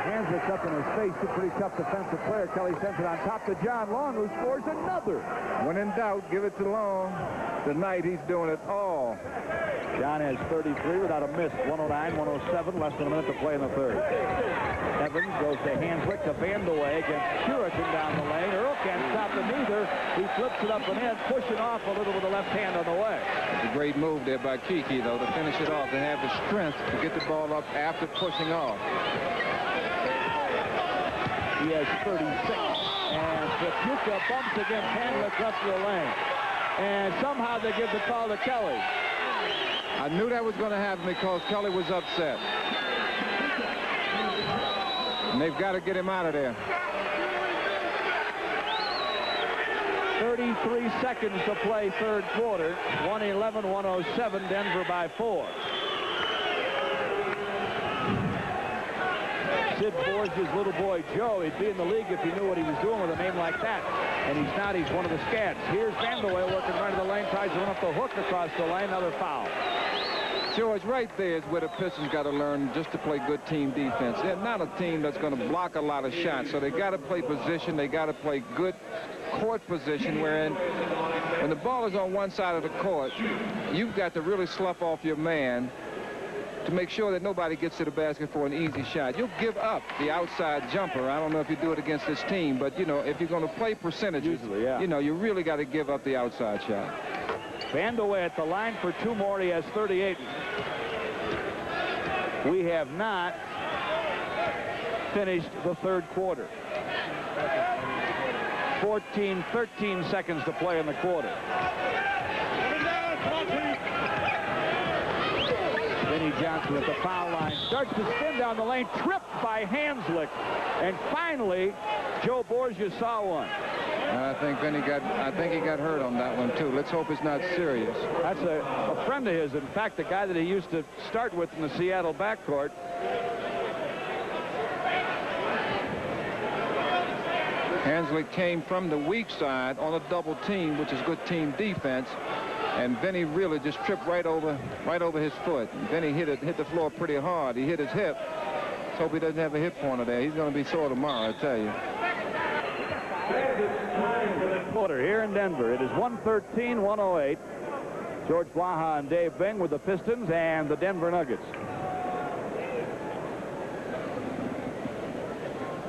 Hanslick's up in his face. A pretty tough defensive player. Kelly sends it on top to John Long, who scores another. When in doubt, give it to Long. Tonight, he's doing it all. John has 33 without a miss. 109-107, less than a minute to play in the third. Evans goes to Hanslick to Vandeweghe against Puritan down the lane. Earl can't stop him either. He flips it up and in, pushing off a little with the left hand on the way. It's a great move there by Kiki, though, to finish it off, to have the strength to get the ball up after pushing off. He has 36. And Kapuka bumps against Hanslick left of the lane. And somehow they give the call to Kelly. I knew that was going to happen because Kelly was upset. And they've got to get him out of there. 33 seconds to play third quarter. 111-107, Denver by 4. Sid Borges' little boy Joe, he'd be in the league if he knew what he was doing with a name like that. And he's not. He's one of the scads. Here's Vandeweghe working right to the lane, tries to run up the hook across the lane. Another foul. George, right there is where the Pistons got to learn just to play good team defense. They're not a team that's going to block a lot of shots, so they got to play position. They got to play good court position, wherein when the ball is on one side of the court, you've got to really slough off your man to make sure that nobody gets to the basket for an easy shot. You'll give up the outside jumper. I don't know if you do it against this team, but, you know, if you're going to play percentages, usually, yeah, you know, you really got to give up the outside shot. Vandeweghe at the line for 2 more. He has 38. We have not finished the third quarter. 13 seconds to play in the quarter. Vinny Johnson at the foul line. Starts to spin down the lane. Tripped by Hanslick. And finally, Joe Borges saw one. I think he got hurt on that one, too. Let's hope it's not serious. That's a friend of his. In fact, the guy that he used to start with in the Seattle backcourt. Hanslick came from the weak side on a double team, which is good team defense. And Vinny really just tripped right over his foot. Vinny hit the floor pretty hard. He hit his hip. Let's hope he doesn't have a hip pointer there. He's going to be sore tomorrow, I tell you. Quarter here in Denver. It is 113-108. George Blaha and Dave Bing with the Pistons and the Denver Nuggets.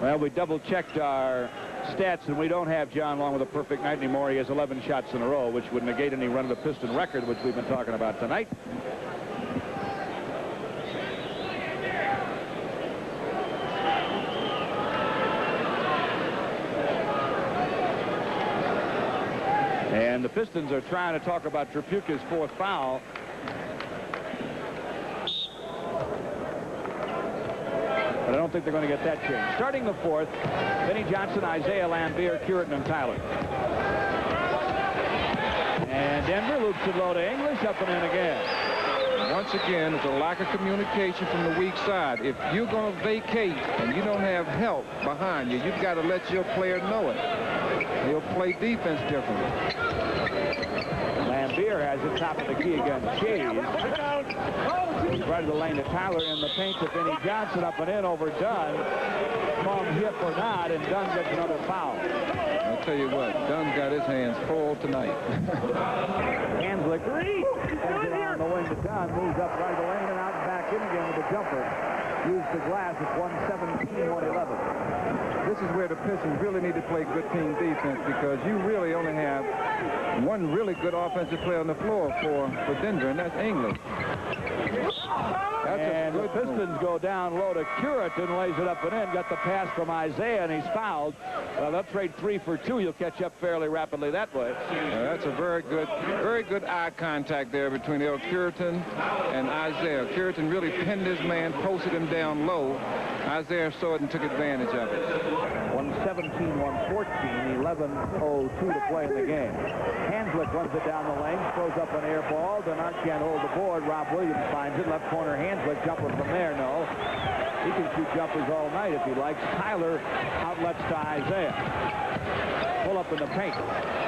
Well, we double-checked our stats, and we don't have John Long with a perfect night anymore. He has 11 shots in a row, which would negate any run of the Piston record, which we've been talking about tonight. And the Pistons are trying to talk about Tripucka's fourth foul. But I don't think they're going to get that changed. Starting the fourth, Benny Johnson, Isaiah Lambier, Curitin, and Tyler. And Denver loops it low to English, up and in again. Once again, it's a lack of communication from the weak side. If you're going to vacate and you don't have help behind you, you've got to let your player know it. He'll play defense differently. Lambier has it top of the key against Shays. Right of the lane to Tyler in the paint to Benny Johnson, up and in over Dunn. Called hip or not, and Dunn gets another foul. I'll tell you what, Dunn's got his hands full tonight. Hanslick on the wing to Dunn, moves up right of the lane and out and back in again with a jumper. Used the glass at 117-111. This is where the Pistons really need to play good team defense, because you really only have one really good offensive player on the floor for Denver, and that's English. And the Pistons go down low to Curitin, lays it up and in, got the pass from Isaiah, and he's fouled. Well, they'll trade 3 for 2. You'll catch up fairly rapidly that way. That's a very good eye contact there between Curitin and Isaiah. Curitin really pinned his man, posted him down low. Isaiah saw it and took advantage of it. 117-114, 11:02 to play in the game. Hanslick runs it down the lane, throws up an air ball. Denard can't hold the board. Rob Williams finds it. Left corner Hanslick, jumper from there. No. He can shoot jumpers all night if he likes. Tyler outlets to Isaiah. Pull up in the paint.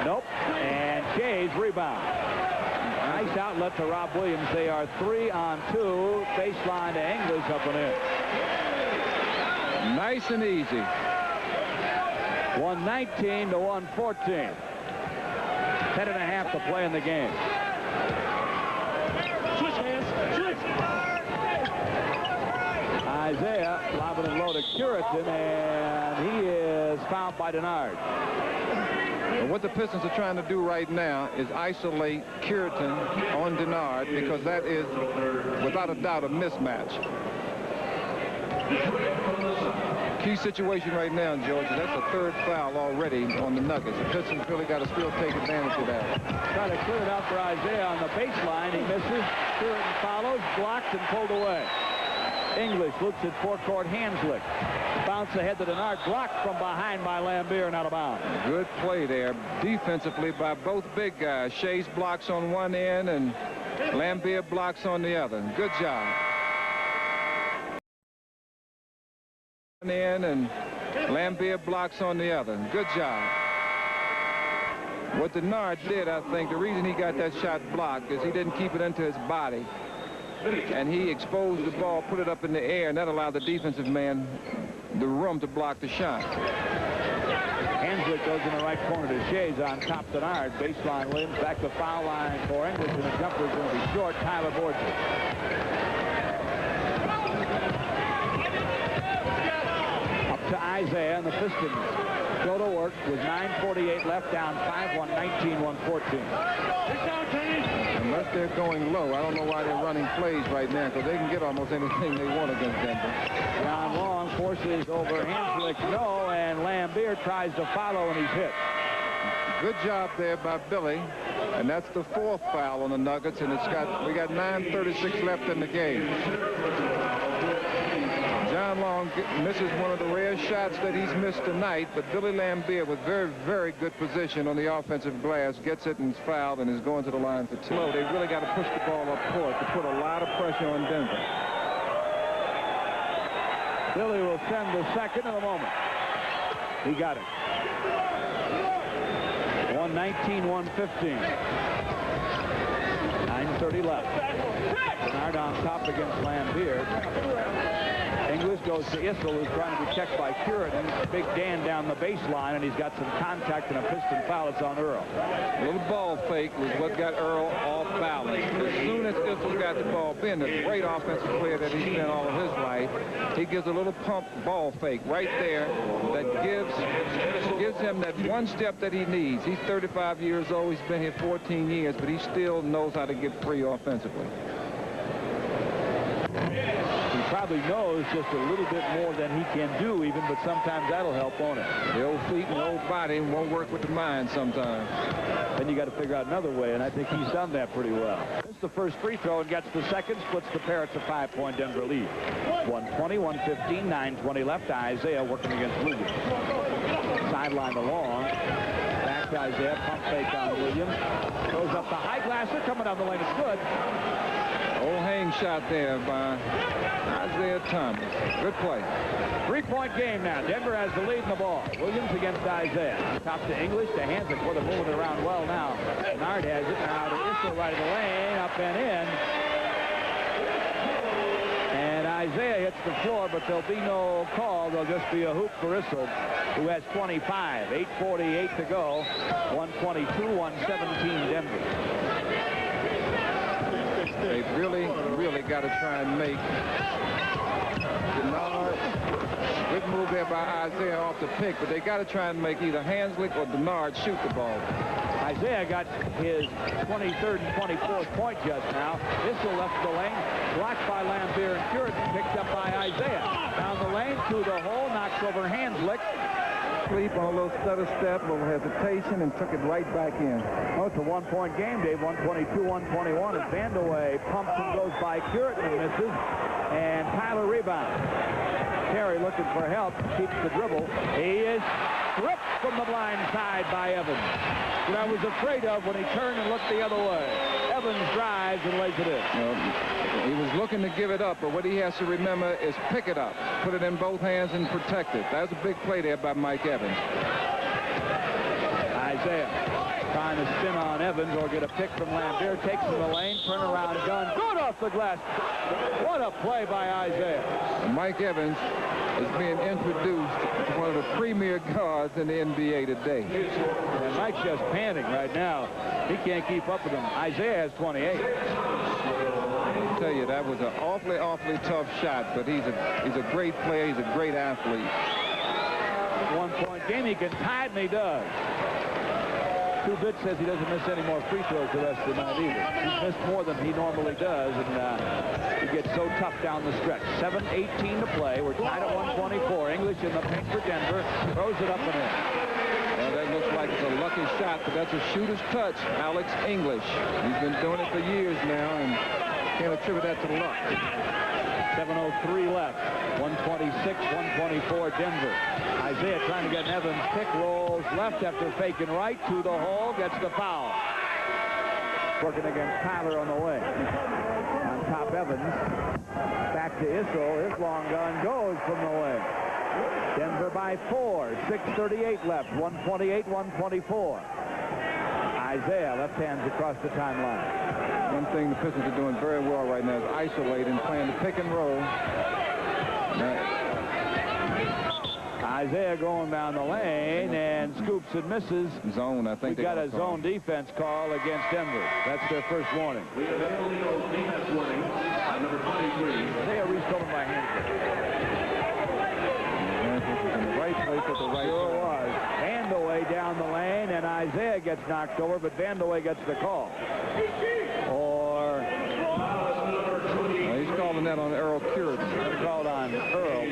Nope. And Shays rebound. Nice outlet to Rob Williams. They are 3 on 2. Baseline to English, up and in. Nice and easy. 119-114. 10.5 to play in the game. Switch hands. Switch. Isaiah lobbing it low to Curitin, and he is fouled by Denard. Well, what the Pistons are trying to do right now is isolate Curitin on Denard, because that is, without a doubt, a mismatch. Key situation right now, George. That's the 3rd foul already on the Nuggets. The Pistons really got to still take advantage of that. Try to clear it out for Isaiah on the baseline. He misses. Curitin follows, blocked, and pulled away. English looks at forecourt. Hanslick. Bounce ahead to Denard. Blocked from behind by Lambier and out of bounds. Good play there defensively by both big guys. Shays blocks on one end and Lambier blocks on the other. Good job. In and Lambier blocks on the other. Good job. What Denard did, I think, the reason he got that shot blocked is he didn't keep it into his body. And he exposed the ball, put it up in the air, and that allowed the defensive man the room to block the shot. Hanslick goes in the right corner to Shays on top Denard. Baseline Williams back to foul line for English, and the jumper is going to be short. Tyler boards it. Up to Isaiah, and the Pistons go to work with 9:48 left, down 5-1, 19-114. Unless they're going low, I don't know why they're running plays right now, because they can get almost anything they want against Denver. John Long forces over Hanslick, no, and Lambier tries to follow, and he's hit. Good job there by Billy, and that's the 4th foul on the Nuggets, and we got 9:36 left in the game. John Long misses one of the rare shots that he's missed tonight, but Billy Lambier with very, very good position on the offensive glass gets it and is fouled and is going to the line for 2. They really got to push the ball up court to put a lot of pressure on Denver. Billy will send the second in a moment. He got it. 19-115. 9:30 left. Bernard on top against Lambier. English goes to Issel, who's trying to be checked by Curitin. Big Dan down the baseline, and he's got some contact and a Piston foul. It's on Earl. A little ball fake was what got Earl off balance. As soon as Issel got the ball, being a great offensive player that he's been all of his life, he gives a little pump ball fake right there that gives him that one step that he needs. He's 35 years old. He's been here 14 years, but he still knows how to get free offensively. He probably knows just a little bit more than he can do even, but sometimes that'll help on it. The old feet and the old body won't work with the mind sometimes. Then you got to figure out another way, and I think he's done that pretty well. This is the first free throw and gets the second, splits the Parrots a 5-point Denver lead. 120, 115, 9:20 left. Isaiah working against Williams. Sideline to Long. Back to Isaiah, pump fake on Williams. Goes up the high glasser, coming down the lane. It's good. Old hang shot there by Isaiah Thomas. Good play. 3-point game now. Denver has the lead in the ball. Williams against Isaiah. Top to English, to Hansick. Well, they're moving around well now. Bernard has it. Now to Issel, right of the lane, up and in. And Isaiah hits the floor, but there'll be no call. There'll just be a hoop for Issel, who has 25. 8:48 to go. 122, 117 Denver. They really got to try and make Denard. Good move there by Isaiah off the pick, but they got to try and make either Hanslick or Denard shoot the ball. Isaiah got his 23rd and 24th point just now. Issel left the lane, blocked by Lambier and Curitin, picked up by Isaiah. Down the lane to the hole, knocks over Hanslick. Sleep on a little stutter step, a little hesitation, and took it right back in. Oh, it's a 1-point game, Dave. 122, 121. As Vandeweghe pumps and goes by Curitin and misses. And Tyler rebounds. Terry looking for help, keeps the dribble. He is stripped from the blind side by Evans. What I was afraid of when he turned and looked the other way. Evans drives and lays it in. He was looking to give it up, but what he has to remember is pick it up, put it in both hands, and protect it. That was a big play there by Mike Evans. Isaiah trying to spin on Evans or get a pick from Lambier. Takes to the lane, turnaround gun, good off the glass. What a play by Isaiah. Mike Evans is being introduced to one of the premier guards in the NBA today. And Mike's just panting right now. He can't keep up with him. Isaiah has 28. I tell you, that was an awfully tough shot, but he's a great player. He's a great athlete. 1-point game. He can tie it, and he does. Two-Bit says he doesn't miss any more free throws the rest of the night either. He's missed more than he normally does, and he gets so tough down the stretch. 7:18 to play. We're tied at 124. English in the paint for Denver. Throws it up and in. Well, that looks like it's a lucky shot, but that's a shooter's touch. Alex English. He's been doing it for years now, and can't attribute that to luck. 7:03 left. 126, 124 Denver. Isaiah trying to get an Evans pick, rolls left after faking right to the hole, gets the foul. Working against Tyler on the wing. On top Evans. Back to Issel. His long gun goes from the wing. Denver by 4. 6:38 left. 128, 124. Isaiah left hands across the timeline. One thing the Pistons are doing very well right now is isolating, playing the pick and roll. Isaiah going down the lane and scoops and misses. Zone, I think we got a zone defense call against Denver. That's their first warning. We have an illegal defense warning on number 23. Isaiah reached over by Hanslick. In the right place at the right Sure time. was. Vandeweghe down the lane, and Isaiah gets knocked over, but Vandeweghe gets the call. Or he's calling that on Earl Curitin. Called on Earl.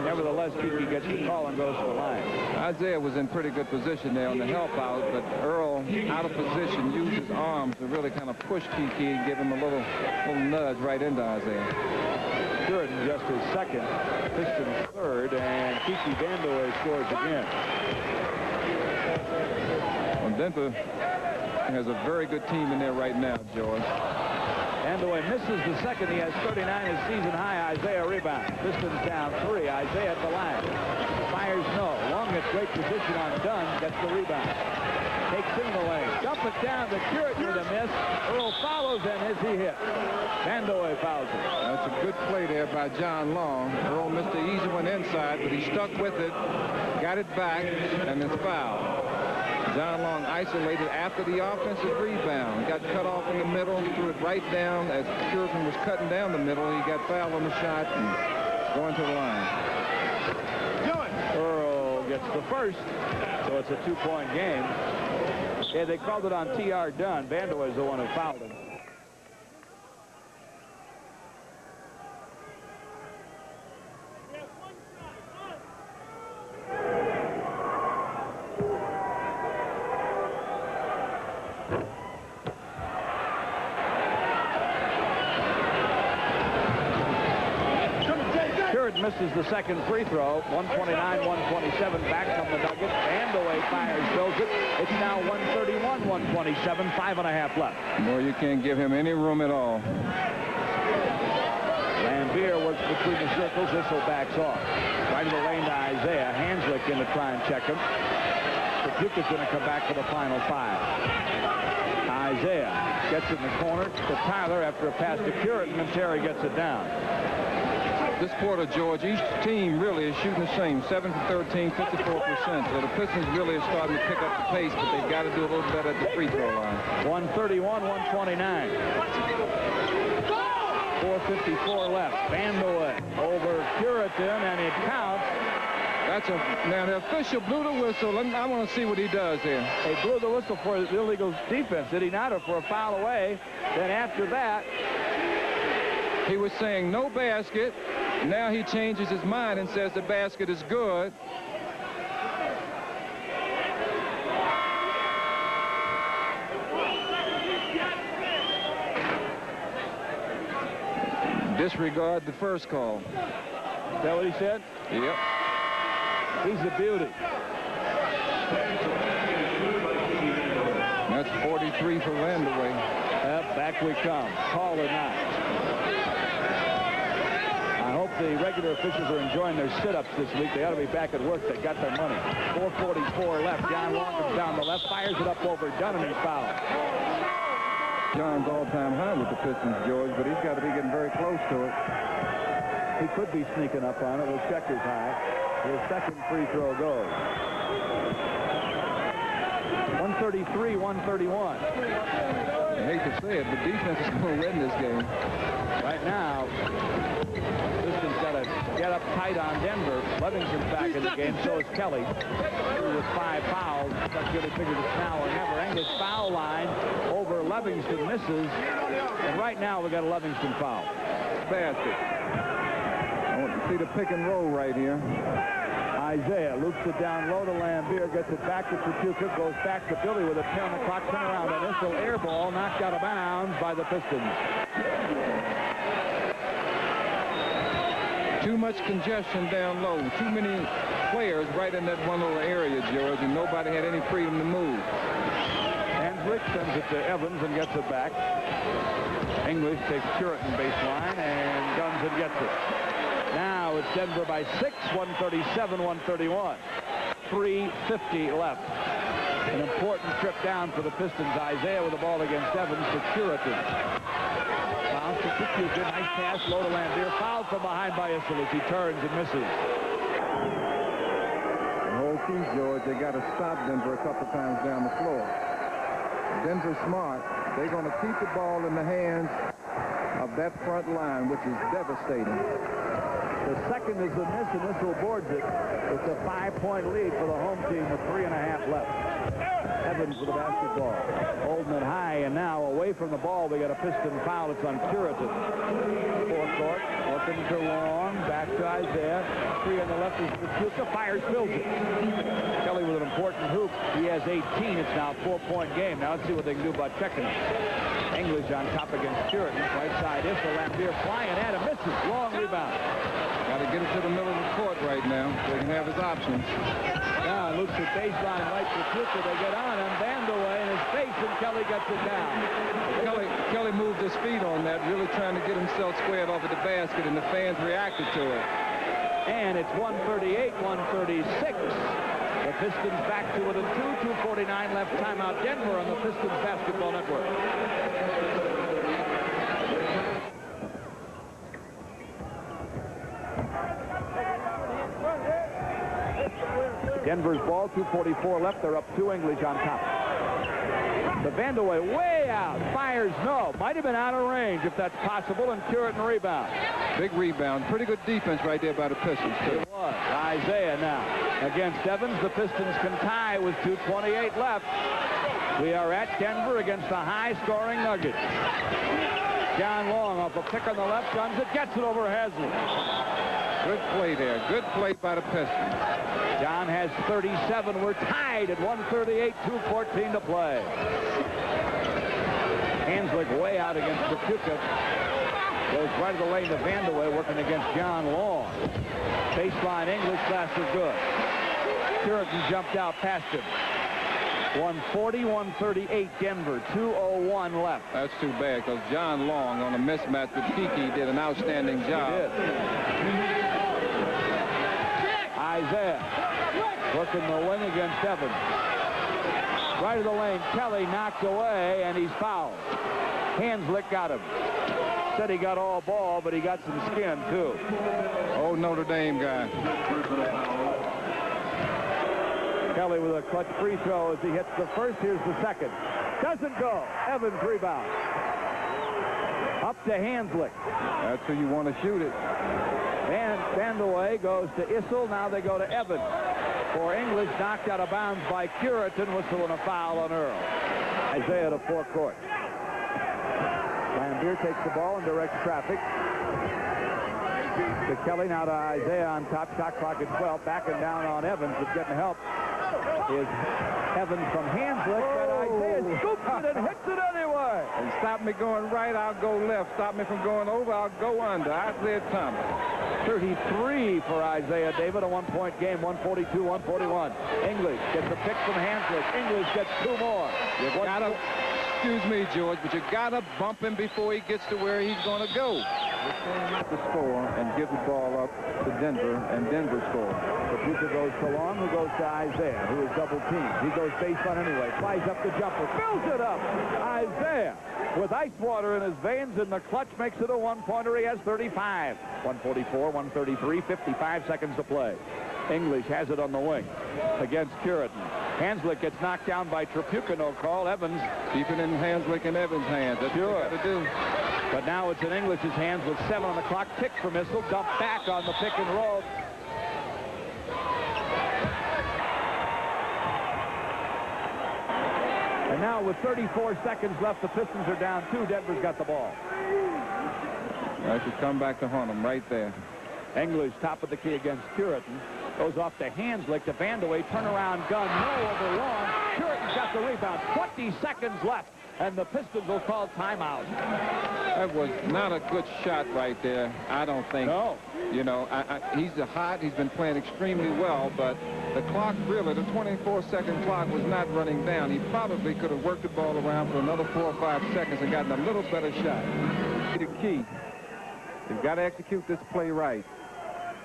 Nevertheless, Kiki gets the call and goes to the line. Isaiah was in pretty good position there on the help out, but Earl, out of position, used his arms to really kind of push Kiki and give him a little nudge right into Isaiah. Curitin just his second, Pistons third, and Kiki Vandeweghe scores again. Well, Denver has a very good team in there right now, George. Vandeweghe misses the second. He has 39 his season high. Isaiah rebounds. Pistons down 3. Isaiah at the line. Fires no. Long at great position on Dunn. Gets the rebound. Takes in the lane. Dump it down to Curitin with a miss. Earl follows, and is he hit? Vandoy fouls him. That's a good play there by John Long. Earl missed the easy one inside, but he stuck with it, got it back, and it's fouled. John Long isolated after the offensive rebound. Got cut off in the middle, threw it right down. As Curitin was cutting down the middle, he got fouled on the shot and going to the line. Earl gets the first, so it's a 2-point game. Yeah, they called it on T.R. Dunn. Vandoy is the one who fouled him. Misses the second free throw. 129-127 back from the Nuggets. Vandoy fires, fills it. It's now 131-127. 5.5 left. Boy, you can't give him any room at all. Lambier works between the circles. Issel backs off. Right of the lane to Isaiah. Hanslick in to try and check him. Pachuca's going to come back for the final 5. Isaiah gets it in the corner to Tyler after a pass to Curitin, and Terry gets it down. This quarter, George, each team really is shooting the same, 7 for 13, 54%. So the Pistons really are starting to pick up the pace, but they've got to do a little better at the free throw line. 131-129. 4:54 left. Vandoy over Curitin, and it counts. Now the official blew the whistle. I want to see what he does here. They blew the whistle for the illegal defense, did he not, or for a foul away? Then after that, he was saying no basket. Now he changes his mind and says the basket is good. Disregard the first call. Is that what he said? Yep. He's a beauty. That's 43 for Vandoy. Back we come. Call or not. I hope the regular officials are enjoying their sit-ups this week. They ought to be back at work. They got their money. 4:44 left. John Long comes down the left, fires it up over Dunn, and he's fouled. John's all-time high with the Pistons, George, but he's got to be getting very close to it. He could be sneaking up on it with Checkers high. His second free throw goes. 133-131. I hate to say it, but defense is going to win this game. Right now, Pistons got to get up tight on Denver. Levingston's back in the game, so is Kelly. With 5 fouls, that's really figured it's now or never. English foul line over Levingston misses. And right now, we got a Levingston foul. Basket. I want to see the pick and roll right here. Isaiah loops it down low to Lambier, gets it back to Pachuca, goes back to Billy with a 10 on the clock, turn around. Initial air ball knocked out of bounds by the Pistons. Too much congestion down low. Too many players right in that one little area, George, and nobody had any freedom to move. Hanslick sends it to Evans and gets it back. English takes Curitin baseline and guns and gets it. Now it's Denver by 6, 137-131. 3:50 left. An important trip down for the Pistons. Isaiah with the ball against Evans to Curitin. Bounce to Pachuca. Nice pass, low to Lambier. Fouled from behind by Issel as he turns and misses. The whole key, George, they got to stop Denver a couple times down the floor. Denver's smart. They're going to keep the ball in the hands of that front line, which is devastating. The second is a miss, and Issel boards it. It's a 5-point lead for the home team with 3.5 left. Evans with the basketball. Holding it high, and now away from the ball, we got a Piston foul. It's on Curitin. Forecourt, looking to Long, back to Isaiah. 3 on the left is Pachuca. Fires, fills it. Kelly with an important hoop. He has 18. It's now a 4-point game. Now let's see what they can do about checking it. English on top against Curitin. Right side, Issel. Lambier flying at him. Misses. Long rebound. Got to get it to the middle of the court right now so he can have his options. Now looks at baseline right to Pachuca. They get on him. Vandoy in his face, and Kelly gets it down. Kelly moved his feet on that, really trying to get himself squared off at the basket, and the fans reacted to it. And it's 138-136. The Pistons back to within 2:49 left. Timeout Denver on the Pistons Basketball Network. Denver's ball, 2:44 left. They're up 2. English on top. The Vandeweghe way out. Fires no. Might have been out of range if that's possible. And Curitin rebound. Big rebound. Pretty good defense right there by the Pistons, too. It was. Isaiah now against Evans. The Pistons can tie with 2:28 left. We are at Denver against the high-scoring Nuggets. John Long off a pick on the left. Guns it. Gets it over Haslett. Good play there. Good play by the Pistons. John has 37. We're tied at 1:38, 2:14 to play. Hanslick way out against Trapuka. Goes right to the lane to Vandeweghe working against John Long. Baseline English class is good. Curitin jumped out past him. 140, 138 Denver, 2:01 left. That's too bad because John Long on a mismatch with Kiki did an outstanding job. He did. Isaiah working the wing against Evans. Right of the lane, Kelly knocked away, and he's fouled. Hanslick got him. Said he got all ball, but he got some skin, too. Oh, Notre Dame guy. Kelly with a clutch free throw as he hits the first. Here's the second. Doesn't go. Evans rebound. Up to Hanslick. That's who you want to shoot it. Vandeweghe goes to Issel. Now they go to Evans. For English, knocked out of bounds by Curitin. Whistle and a foul on Earl. Isaiah to forecourt. Lambier takes the ball and directs traffic. To Kelly, now to Isaiah on top. Shot clock at 12. Backing down on Evans, but getting help is Evans from Hanslick. But Isaiah scoops it and hits it anyway. And stop me going right, I'll go left. Stop me from going over, I'll go under. Isaiah Thomas. 33 for Isaiah David, a one-point game, 142, 141. English gets a pick from Hanslick. English gets 2 more. You gotta, excuse me, George, but you gotta bump him before he gets to where he's gonna go. The score and give the ball up to Denver, and Denver scores. Trapuka goes to Long, who goes to Isaiah, who is double teamed. He goes baseline anyway, flies up the jumper, fills it up. Isaiah with ice water in his veins, and the clutch makes it a one-pointer. He has 35. 144, 133, 55 seconds to play. English has it on the wing against Curitin. Hanslick gets knocked down by Trapuka, no call. Evans. Keep it in Hanslick and Evans' hands. That's sure. what you got to do. But now it's in English's hands with 7 on the clock. Pick from Issel. Dump back on the pick and roll. And now with 34 seconds left, the Pistons are down 2. Denver's got the ball. That should come back to haunt him right there. English top of the key against Curitin. Goes off to Hanslick to Vandeweghe. Turnaround gun. No over Long. Curitin's got the rebound. 20 seconds left. And the Pistons will call timeout. That was not a good shot right there, I don't think. No. You know, he's hot. He's been playing extremely well, but the clock really, the 24-second clock was not running down. He probably could have worked the ball around for another 4 or 5 seconds and gotten a little better shot. The key. You've got to execute this play right.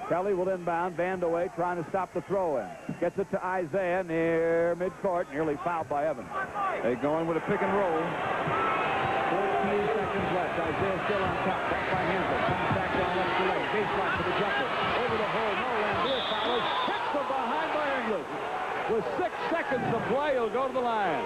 Kelly will inbound. Vandeweghe trying to stop the throw-in. Gets it to Isaiah near midcourt. Nearly fouled by Evans. They going with a pick and roll. 14 seconds left. Isaiah still on top. Back by Hanslick. Comes back down left to lane. Baseline for the jumper. Over the hole. No. Lambier follows. Hits from behind by English. With 6 seconds to play, he'll go to the line.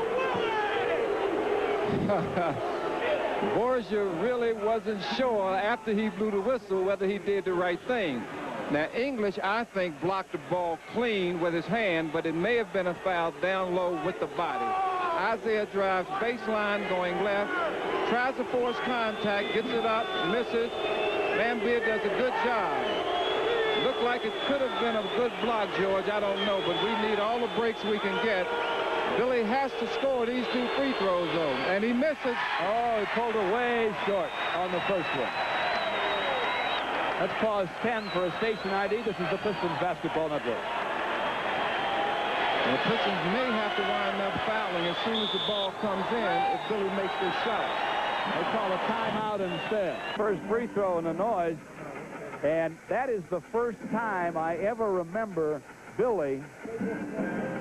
Borgia really wasn't sure after he blew the whistle whether he did the right thing. Now, English, I think, blocked the ball clean with his hand, but it may have been a foul down low with the body. Isaiah drives baseline going left, tries to force contact, gets it up, misses. Lambier does a good job. Looked like it could have been a good block, George. I don't know, but we need all the breaks we can get. Billy has to score these 2 free throws, though, and he misses. Oh, he pulled it way short on the first one. Let's pause 10 for a station ID. This is the Pistons Basketball Network. And the Pistons may have to wind up fouling as soon as the ball comes in if Billy makes this shot. They call a timeout instead. First free throw in the noise. And that is the first time I ever remember Billy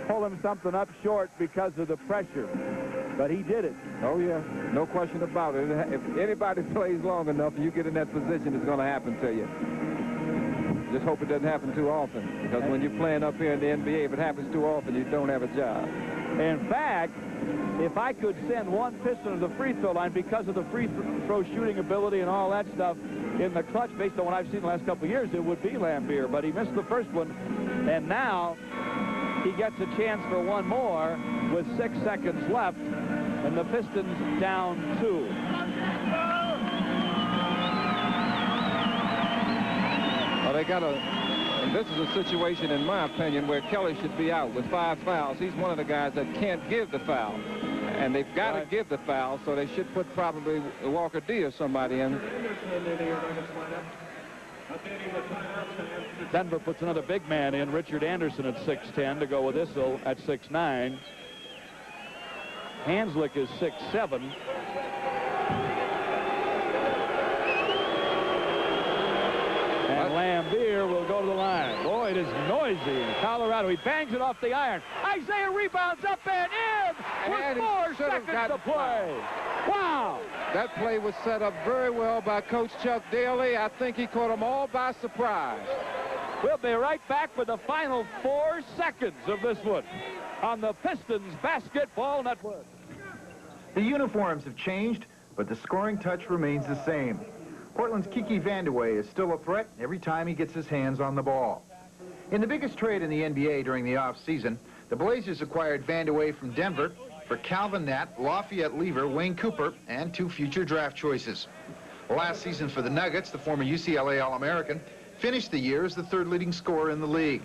pulling something up short because of the pressure. But he did it. Oh, yeah. No question about it. If anybody plays long enough and you get in that position, it's going to happen to you. Just hope it doesn't happen too often. Because when you're playing up here in the NBA, if it happens too often, you don't have a job. In fact, if I could send one Piston to the free throw line because of the free throw shooting ability and all that stuff in the clutch, based on what I've seen the last couple of years, it would be Lambier. But he missed the first one, and now he gets a chance for one more with 6 seconds left, and the Pistons down 2. Well, they got this is a situation, in my opinion, where Kelly should be out with 5 fouls. He's one of the guys that can't give the foul. And they've got to give the foul, so they should put probably Walker D or somebody in. Denver puts another big man in, Richard Anderson at 6'10", to go with Issel at 6'9". Hanslick is 6'7". And Lambier will go to the line. Boy, it is noisy in Colorado. He bangs it off the iron. Isaiah rebounds up and in with 4 seconds to play. Wow. That play was set up very well by Coach Chuck Daly. I think he caught them all by surprise. We'll be right back with the final 4 seconds of this one on the Pistons Basketball Network. The uniforms have changed, but the scoring touch remains the same. Portland's Kiki Vandeweghe is still a threat every time he gets his hands on the ball. In the biggest trade in the NBA during the offseason, the Blazers acquired Vandeweghe from Denver for Calvin Nat, Lafayette Lever, Wayne Cooper, and 2 future draft choices. Last season for the Nuggets, the former UCLA All-American finished the year as the 3rd leading scorer in the league.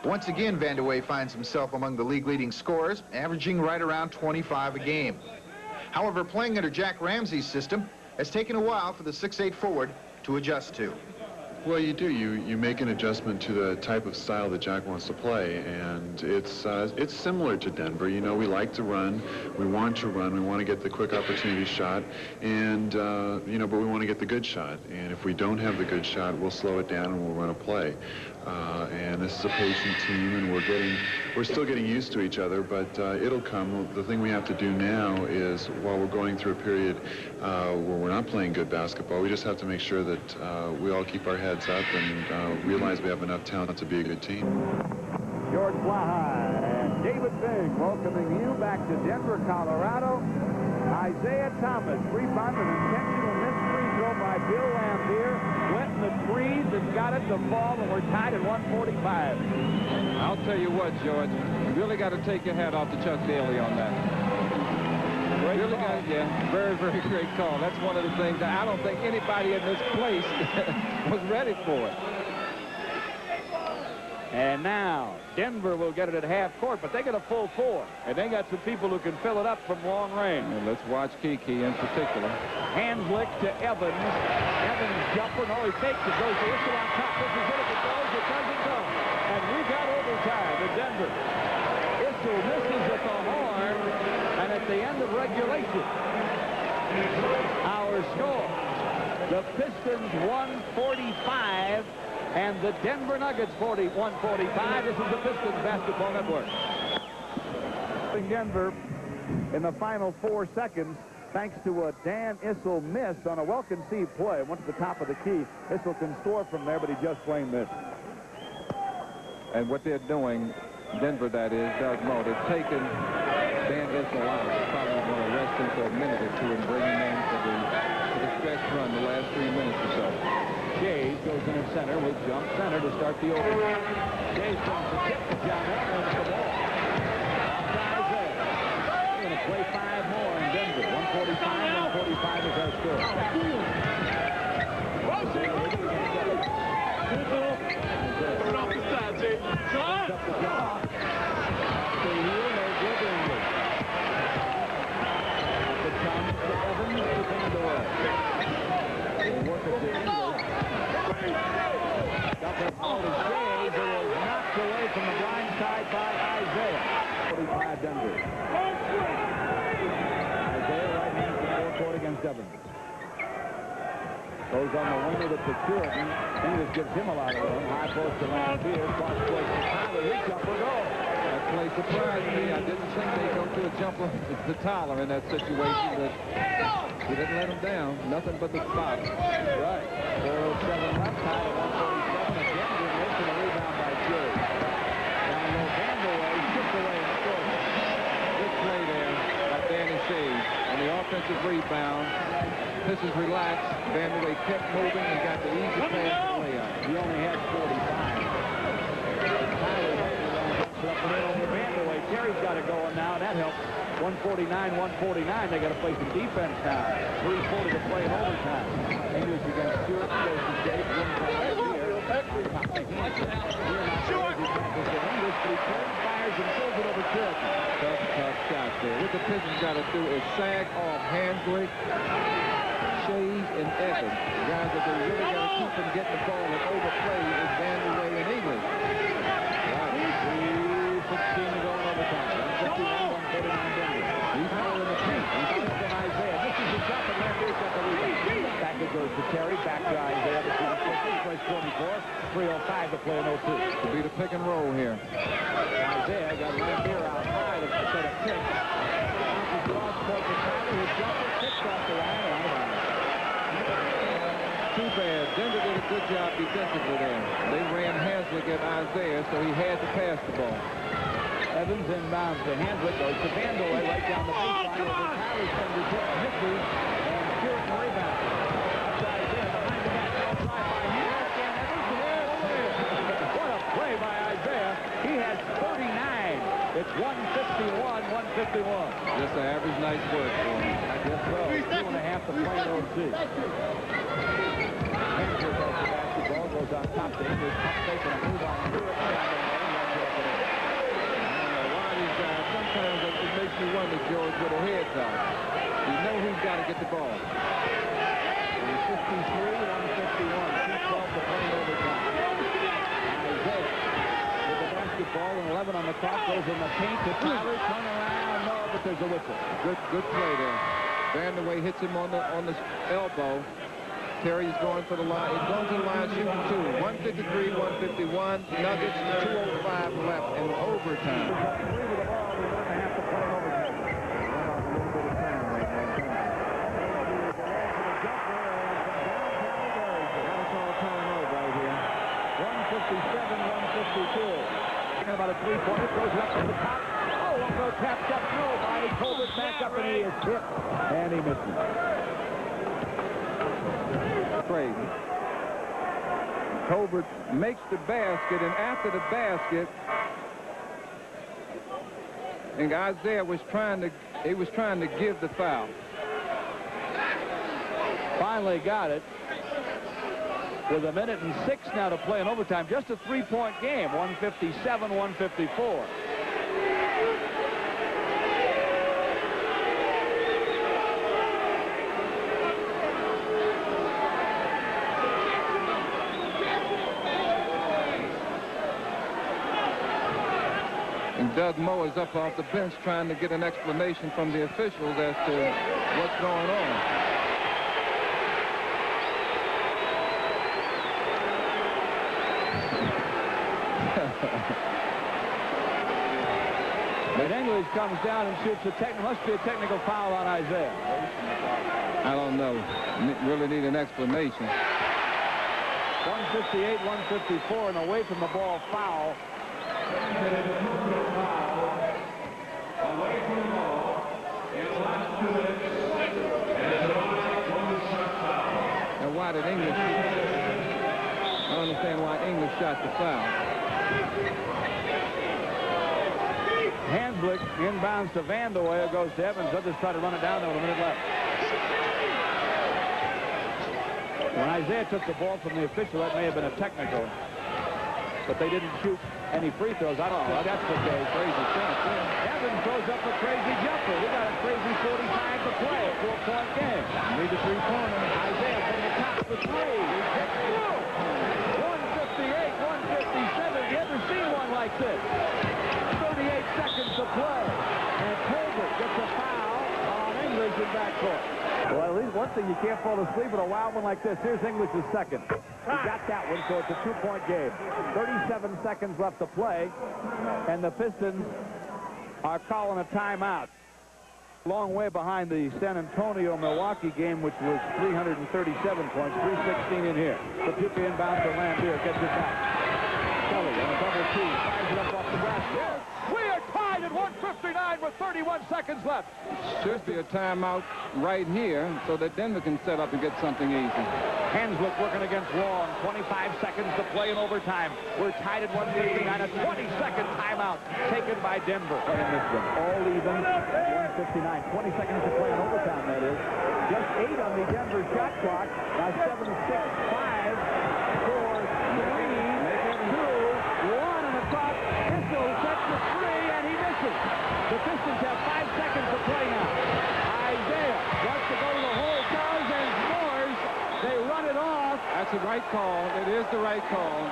Once again, Vandeweghe finds himself among the league leading scorers, averaging right around 25 a game. However, playing under Jack Ramsey's system has taken a while for the 6'8" forward to adjust to. Well, you do. You make an adjustment to the type of style that Jack wants to play, and it's similar to Denver. You know, we like to run, we want to run, we want to get the quick opportunity shot, and you know, but we want to get the good shot. And if we don't have the good shot, we'll slow it down and we'll run a play. And this is a patient team, and we're still getting used to each other, but it'll come. The thing we have to do now is, while we're going through a period where we're not playing good basketball, we just have to make sure that we all keep our heads up and realize we have enough talent to be a good team. George Blaha and David Bing welcoming you back to Denver, Colorado. Isaiah Thomas rebounded an intentional missed free throw by Bill Lambier. Went in the trees and got it to fall, and we're tied at 145. I'll tell you what, George, you really got to take your hat off to Chuck Daly on that. Great really call. yeah, very, very great call. That's one of the things that I don't think anybody in this place was ready for it. And now Denver will get it at half court, but they get a full 4. And they got some people who can fill it up from long range. And let's watch Kiki in particular. Hanslick to Evans. Evans jumper. No, he fakes it. Goes to Issel on top. This is it. If it goes, it doesn't go. And we got overtime at Denver. Issel misses at the horn. And at the end of regulation, our score, the Pistons 145 and the Denver Nuggets 145. This is the Pistons Basketball Network. Denver in the final 4 seconds, thanks to a Dan Issel miss on a well-conceived play. Went to the top of the key. Issel can score from there, but he just plain missed. And what they're doing, Denver that is, does more. They've taken Dan Issel out. They're probably going to rest him for a minute or two and bring him in for the stretch run the last 3 minutes or so. Jays goes in at center with jump center to start the overtime. Jays comes to tip to John Evans the ball. Off to Isaiah. We're going to play 5 more in Denver. 145, 145 is our score. Put off the side, Jay. Come on. Knocked away from the blind side by Isaiah. 45 Denver. Isaiah right hand to the court against Evans. Goes on the wing of the Puritan. Davis gives him a lot of room. High post to Lambier. Cross court to Tyler. Reach up for goal. play surprised me. I didn't think they'd go to a jumper to Tyler in that situation, but he didn't let him down. Nothing but the spot. Right. 4:07 left, tied at 147. Again, missing a rebound by Jerry. Down low, Vandeweghe chipped away and scored. Good play there by Danny Sage on the offensive rebound. Pistons relaxed. Vandeweghe kept moving and got the easy pass and layup. He only had 45. Up the middle for Vandeweghe. Terry's got it going now. That helps. 149. They got to play some defense now. 3:40 to play in overtime. English against Stewart. Goes to Jake. English, but he turns, fires, and throws it over Cherokee. Tough shot there. What the Pistons got to do is sag off Hanslick, Shays, and Evans. The guys that they really got to keep from getting the ball and overplay is Vandeweghe and English. 3:16 to go in overtime. 151-149 Denver. He's more in the paint. He's better than Isaiah. This is the shot, and Landry's got the rebound. Back it goes to Terry. Back to Isaiah. Between the Pistons. Plays 24. 3:05 to play in 02. To be the pick and roll here. Isaiah got Lambier out high to set a pick. Bounces cross court to Tyler. His jumper kicks off the line and out of bounds. Too bad. Denver did a good job defensively there. They ran Hanslick at Isaiah, so he had to pass the ball. Evans inbounds to Hanslick. Goes to Vandeweghe right down the baseline. Over Tyler's fingertip. Misses. And Stewart in the rebound. Isaiah behind the back. Drive by Hanslick. And Evans. What a play by Isaiah. He has 39. It's 151-151. Just an average night's work for him. I guess so. 2.5 to play in OT. Hanslick has the basketball. Goes on top to English. Pump fake and a move on Stewart. Sometimes it makes you wonder, George, where the heads are. You know he's got to get the ball. 53-151. 2:12 to play in overtime. Isaiah with the basketball and 11 on the clock. Goes in the paint to Tyler. Turn around. No, but there's a whistle. Good play there. Vandeweghe hits him on the elbow. Terry's going for the line. He's going to the line shooting two. 153-151. Nuggets, 2:05 left in overtime. About a three-pointer, goes up to the top. Oh, won't go tapped up. Nobody. Colbert back up, and he is hit. And he misses. Crazy. Colbert makes the basket, and after the basket, and Isaiah was trying to give the foul. Finally got it. With 1:06 now to play in overtime. Just a three-point game. 157-154. And Doug Moe is up off the bench trying to get an explanation from the officials as to what's going on. But English comes down and shoots a must be a technical foul on Isaiah. I don't know. Really need an explanation. 158-154 and away from the ball foul. Away from the ball. In the last 2 minutes. And why did English? I don't understand why English shot the foul. Hanslick inbounds to Vandeweghe, goes to Evans. Others try to run it down there with a minute left. When Isaiah took the ball from the official, that may have been a technical. But they didn't shoot any free throws. I don't think that's the case. Crazy shot. Evans throws up a crazy jumper. We got a crazy 45 to play. A 4-point game. Need the three-pointer. Isaiah from the top for three. He takes through. 158-157. You ever seen one like this? 38 seconds to play. And Colbert gets a foul on English in backcourt. Well, at least one thing you can't fall asleep with a wild one like this. Here's English's second. He got that one, so it's a 2-point game. 37 seconds left to play, and the Pistons are calling a timeout. Long way behind the San Antonio-Milwaukee game, which was 337 points, 316 in here. The Duke inbound for Lambier, gets it back. Kelly on a double team, fires it up off the glass. We are tied at 1:59 with 31 seconds left. Should be a timeout right here so that Denver can set up and get something easy. Hanslick working against Long. 25 seconds to play in overtime. We're tied at 1:59. A 20-second timeout taken by Denver. In this one, all even. 1:59. 20 seconds to play in overtime, that is. Just 8 on the Denver shot clock. Now 7, 6, 5, 4, 3, 2, 1 on the clock. Pistol sets the 3, and he misses. The Pistons have 5 seconds to play now. Isaiah wants to go to the hole. Does and scores. They run it off. That's the right call. It is the right call.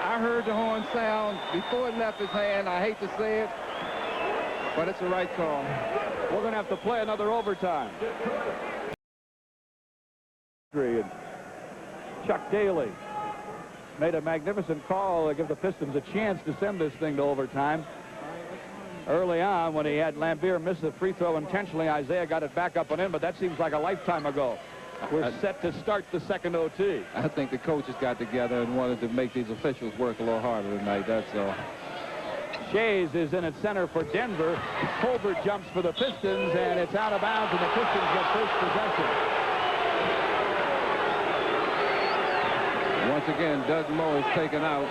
I heard the horn sound before it left his hand. I hate to say it, but it's the right call. We're going to have to play another overtime. And Chuck Daly made a magnificent call to give the Pistons a chance to send this thing to overtime. Early on, when he had Lambier miss the free throw intentionally, Isaiah got it back up and in, but that seems like a lifetime ago. We're set to start the second OT. I think the coaches got together and wanted to make these officials work a little harder tonight, that's all. Shays is in at center for Denver. Colbert jumps for the Pistons, and it's out of bounds, and the Pistons get first possession. Once again, Doug Moe is taken out.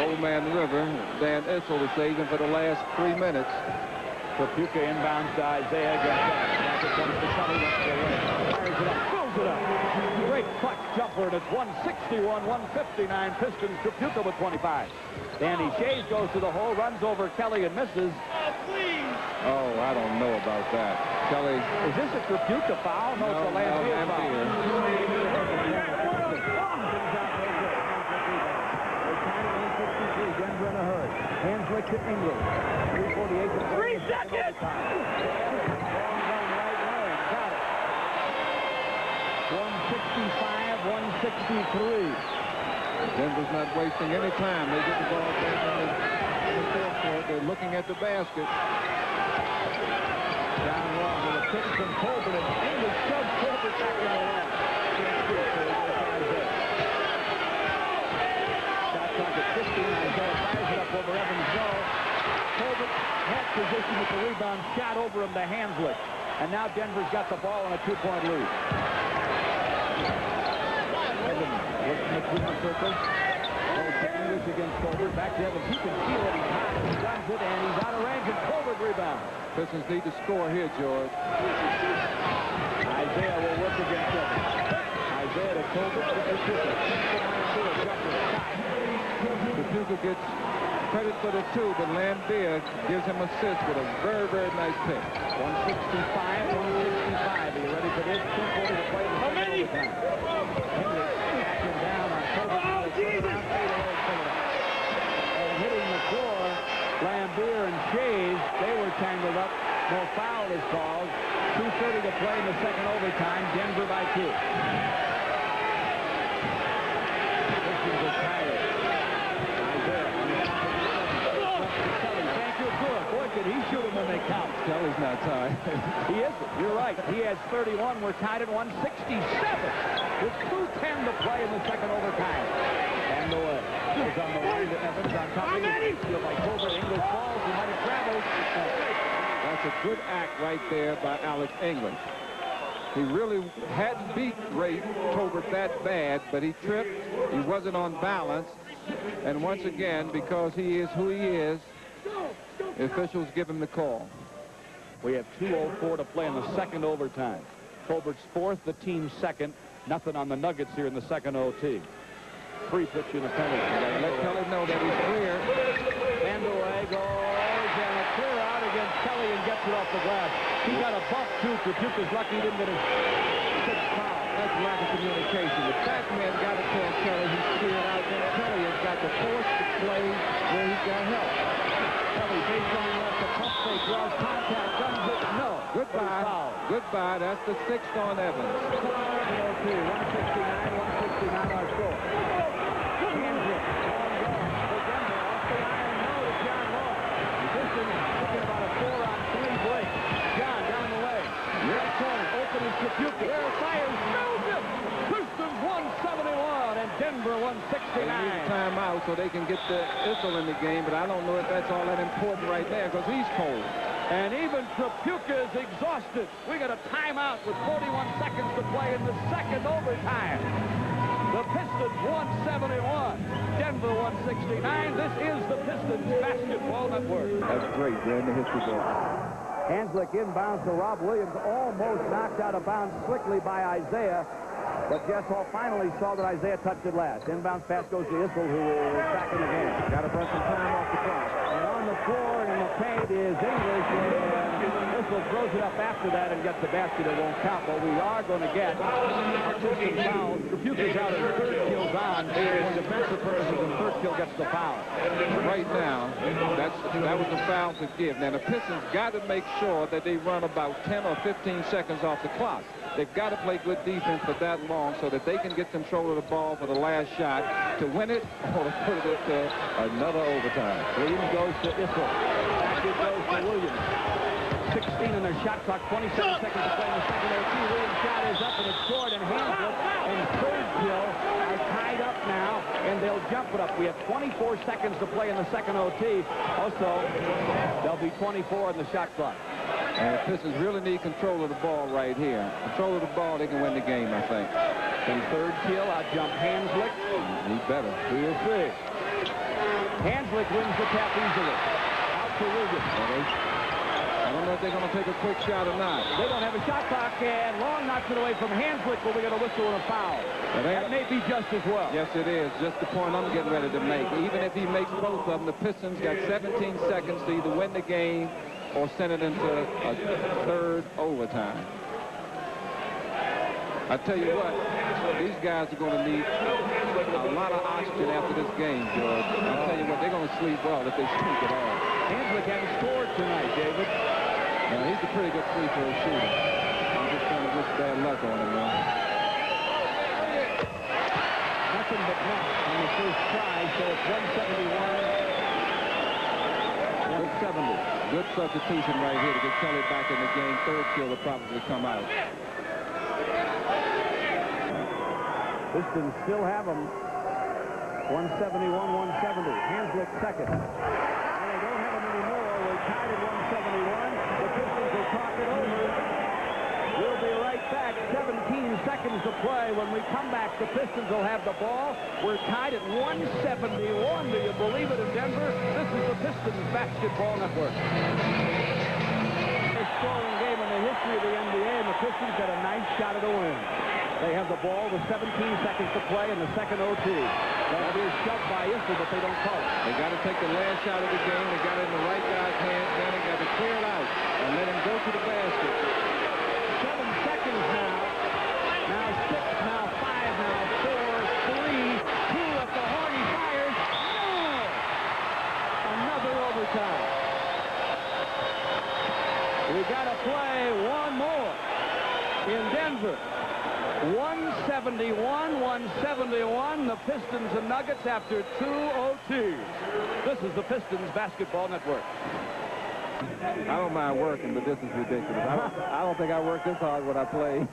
Old Man River. Dan Issel to save him for the last 3 minutes. Propuka inbounds to Isaiah. Back it comes to Kelly. Fires it up. Fills it up. Great clutch jumper, and it's 161-159. Pistons. Propuka with 25. Danny Shays goes to the hole, runs over Kelly and misses. Oh, I don't know about that. Kelly. Is this a Propuka foul? No, it's a Lambier foul. Denver in a hurry. Hanslick to Ingram. 3:48 to play. 3 seconds! Got it. 165-163. Denver's not wasting any time. They get the ball back in the forecourt. They're looking at the basket. Down long with a pick from Colbert, and English shoves Colbert back in the line. Shot clock at 15. Isaiah fires it up over Evans' goal. Colbert had position with the rebound, shot over him to Hanslick. And now Denver's got the ball in a 2-point lead. Evans looking between the circles. English against Colbert. Back to Evans. He can feel it. He's hot. He runs it, and he's out of range, and Colbert rebound. Pistons need to score here, George. Isaiah will work against Evans. Isaiah to Colbert to Propuka. Propuka gets credit for the 2, but Lambier gives him assist with a very, very nice pick. 165. Are you ready for this? 2:40 to play. How many? Action down on Colbert. And hitting the floor, Lambier and Shays, they were tangled up. No foul is called. 2:30 to play in the second overtime. Denver by 2. Pistons are tired. Isaiah on the top of the Kelly. Thank you, good. Boy, could he shoot them when they count. Kelly's not tired. He isn't. You're right. He has 31. We're tied at 167. With 2:10 to play in the second overtime. And away. Is on the way to Evans on top of it. Feel like Colbert. English falls. He might have traveled. That's a good act right there by Alex English. He really hadn't beat Ray Tolbert that bad, but he tripped. He wasn't on balance. And once again, because he is who he is, the officials give him the call. We have 2:04 to play in the second overtime. Colbert's fourth, the team's second. Nothing on the Nuggets here in the second OT. Free pitch in the penalty. Let Kelly know that he's clear. And away goes, and a clear out against Kelly and gets it off the glass. He got a buck, too. Propuka's lucky he didn't get his sixth foul. That's lack of communication. The back man got to tell Kelly he's cleared out, then Kelly has got to force the play where he's got help. Kelly baseline left, the pump fake, draws contact, guns it. No. Goodbye. Goodbye. That's the 6th on Evans. 169 our score. Kansas, long ball. For Denver, off the iron, no to John Law. The Pistons looking about a 4-on-3 break. John down the lane. Right corner, open is Kapuka. There fires, knows it. Pistons 171 and Denver 169. They need a timeout so they can get the Issel in the game, but I don't know if that's all that important right there because he's cold. And even Kapuka is exhausted. We got a timeout with 41 seconds to play in the second overtime. The Pistons 171, Denver 169. This is the Pistons Basketball Network. That's great. They're in the history book. Hanslick inbounds to Rob Williams, almost knocked out of bounds quickly by Isaiah. But Jess Hall finally saw that Isaiah touched it last. Inbound pass goes to Issel, who is back in the game. Got to burn some time off the clock. And on the floor in the paint is English, and Issel throws it up after that and gets the basket. It won't count, but we are going to get artistic fouls. Kapuka's out and third kill's on. For defensive purposes, and third kill gets the foul. Right now, that was a foul to give. Now, the Pistons got to make sure that they run about 10 or 15 seconds off the clock. They've got to play good defense for that long so that they can get control of the ball for the last shot to win it or to put it into another overtime. Williams goes to Issel. Basket goes to Williams. 16 in their shot clock, 27 seconds to play in the second OT. Williams' shot is up and it's scored, and Hanslick and third kill are tied up now, and they'll jump it up. We have 24 seconds to play in the second OT. Also, there'll be 24 in the shot clock. And the Pistons really need control of the ball right here. Control of the ball, they can win the game, I think. And third kill, out jump Hanslick. He's better. We'll see. Hanslick wins the tap easily. Out to Williams. I don't know if they're going to take a quick shot or not. They don't have a shot clock, and Long knocks it away from Hanslick, but we got a whistle and a foul. That may be just as well. Yes, it is. Just the point I'm getting ready to make. Even if he makes both of them, the Pistons got 17 seconds to either win the game or send it into a third overtime. I tell you what, these guys are going to need a lot of oxygen after this game, George. I tell you what, they're going to sleep well if they sleep at all. Hanslick hasn't scored tonight, David. He's a pretty good free throw shooter. I'm just trying to wish bad luck on him, man. Nothing but net on the first try, so it's 171. 170. Good substitution right here to get Kelly back in the game. Third kill will probably come out. Pistons still have them. 171, 170. Hanslick second. And they don't have them anymore. We're tied at 171. The Pistons will talk it over. We'll be right back. 17 seconds to play. When we come back, the Pistons will have the ball. We're tied at 171. Do you believe it in Denver? This is the Pistons Basketball Network. A scoring game in the history of the NBA, and the Pistons got a nice shot at a win. They have the ball with 17 seconds to play in the second OT. That is shoved by Issel, but they don't call it. They got to take the last shot of the game. They got it in the right guy's hands. Then they got to clear it out and let him go to the basket. 7 seconds now. Now 6, now 5, now 4, 3, 2 at the horn. He fires. No! Another overtime. We got to play one more in Denver. 171, 171, the Pistons and Nuggets after 2 OTs. This is the Pistons Basketball Network. I don't mind working, but this is ridiculous. I don't think I work this hard when I play.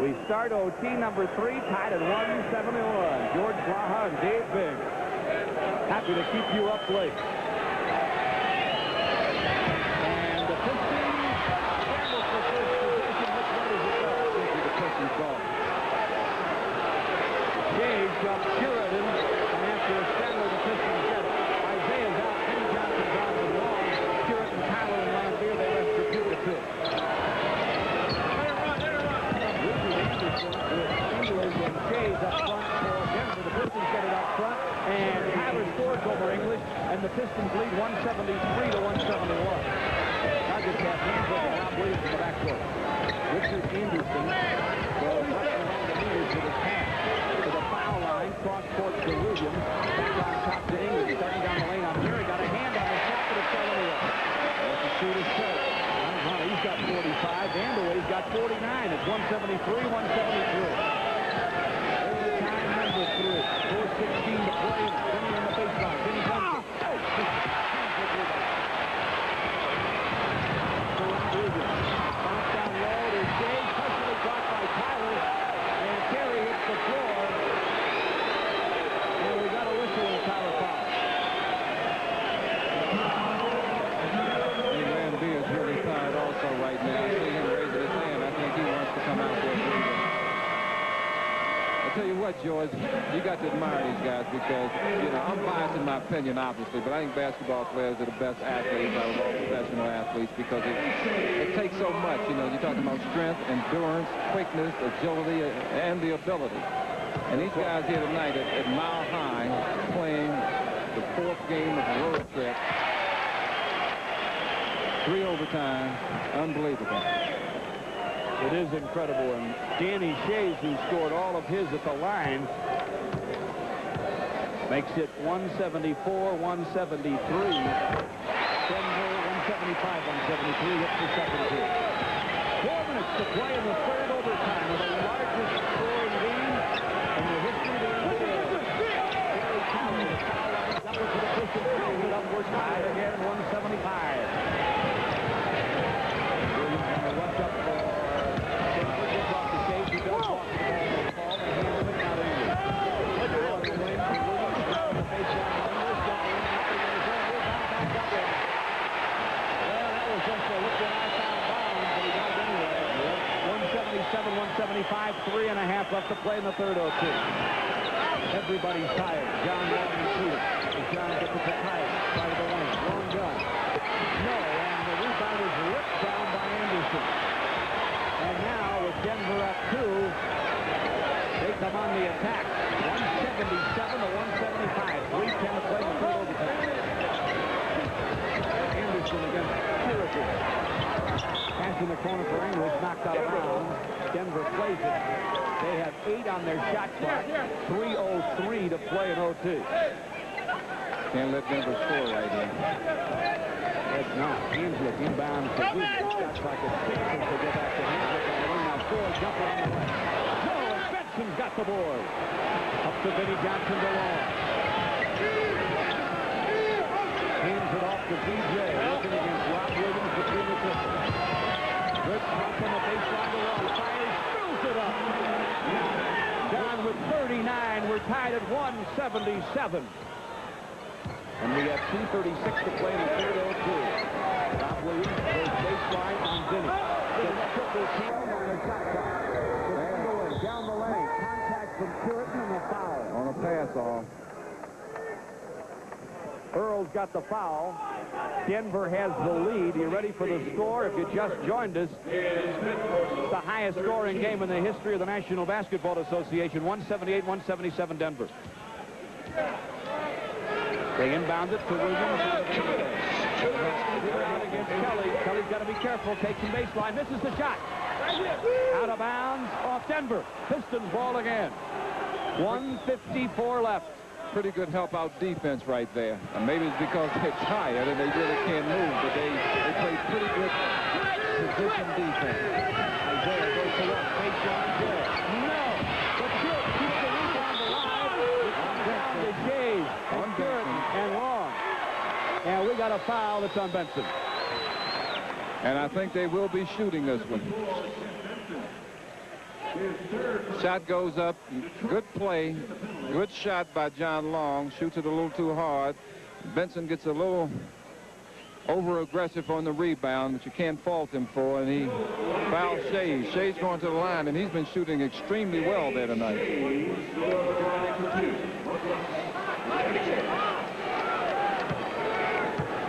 We start OT number 3, tied at 171. George Blaha and Dave Biggs. Happy to keep you up late. And the Pistons scramble for first position. Which way does it go? The Pistons ball. Gage jumps Sheridan, and after a scramble, the Pistons get it. Isaiah's out, Penny Johnson's out and long. Sheridan, Tyler, and Lambeer, they left for 2 to 2. English and Shays up front for Denver. The Pistons get it up front, and Tyler scores over English, and the Pistons lead 173 to 171. Nuggets have Hanslick and Rob Williams in the backcourt. Richard Anderson goes 173, 173. Overtime number 3. 4:16 to play. Finney on the baseline. Finney comes. Bounce down low to Shea. Partially caught by Tyler. And Terry hits the floor. And we got a whistle and Tyler foul. Lambier is really tired also right now. I see him raising his hand. I think he wants to come out there. I tell you what, George, you got to admire these guys because, you know, I'm biased in my opinion, obviously, but I think basketball players are the best athletes out of all professional athletes because it takes so much. You know, you're talking about strength, endurance, quickness, agility, and the ability. And these guys here tonight at Mile High playing the 4th game of the road trip. 3 overtime. Unbelievable. It is incredible. And Danny Shays, who scored all of his at the line, makes it 174, 173. Denver 175, 173. Hits the second two. 4 minutes to play in the 3rd overtime of the largest scoring game in the history of the NBA. Gary Cowley, the foul line, double to the Pistons, brings it upward tied again, 175. Williams on the rush up for Denver, gets off the Shays, who does walk to the ball, and hands it out English. On the wing for Williams, down the baseline, English, got the wing, nothing in his own, rebound back up there. Well, that was just a look when I found bounds, but he got it anyway. 177, 175, 3.5 left to play in the 3rd O2. Everybody's tired. John Walton included. John gets it to Tice. Side of the lane. Long gun. No, and the rebound is ripped down by Anderson. And now with Denver up 2, they come on the attack. 177 to 175. 3:10 to play in the 3rd overtime. Anderson against Puritan. Pass in the corner for English, knocked out of bounds. Denver plays it. They have 8 on their shot clock. 3:03 to play in O2. Can't let Denver score right here. That's not. Hanslick inbound for Williams. Shot clock at 6 as they go back to Hanslick on the wing. Now 4 jumper on the left. No, and Benson's got the board. Up to Vinnie Johnson to Long. Hands it off to BJ. Looking against Rob Williams between the Pistons. Good pump on the baseline to Long. Fires, spills it up. John with 39. We're tied at 177. And we have 2:36 to play in the 3rd O2. Rob Williams goes baseline on Vinny. Gets triple team on the shot clock. Down the lane. Contact from Puritan and a foul. On a pass off. Earl's got the foul. Denver has the lead. You ready for the score? If you just joined us, it's the highest scoring game in the history of the National Basketball Association. 178-177 Denver. They inbound it to Williams. Against Kelly. Kelly's got to be careful. Takes some baseline. Misses the shot. Out of bounds. Off Denver. Pistons ball again. 1:54 left. Pretty good help-out defense right there. And maybe it's because they're tired and they really can't move, but they play pretty good position defense. Isaiah goes to work. Baseline there. No. But Puritan keeps the rebound alive. It comes down to Shays and Puritan and Long. And we got a foul that's on Benson. And I think they will be shooting this one. Shot goes up. Good play. Good shot by John Long. Shoots it a little too hard. Benson gets a little over-aggressive on the rebound, but you can't fault him for, and he fouls Shays. Shays going to the line, and he's been shooting extremely well there tonight.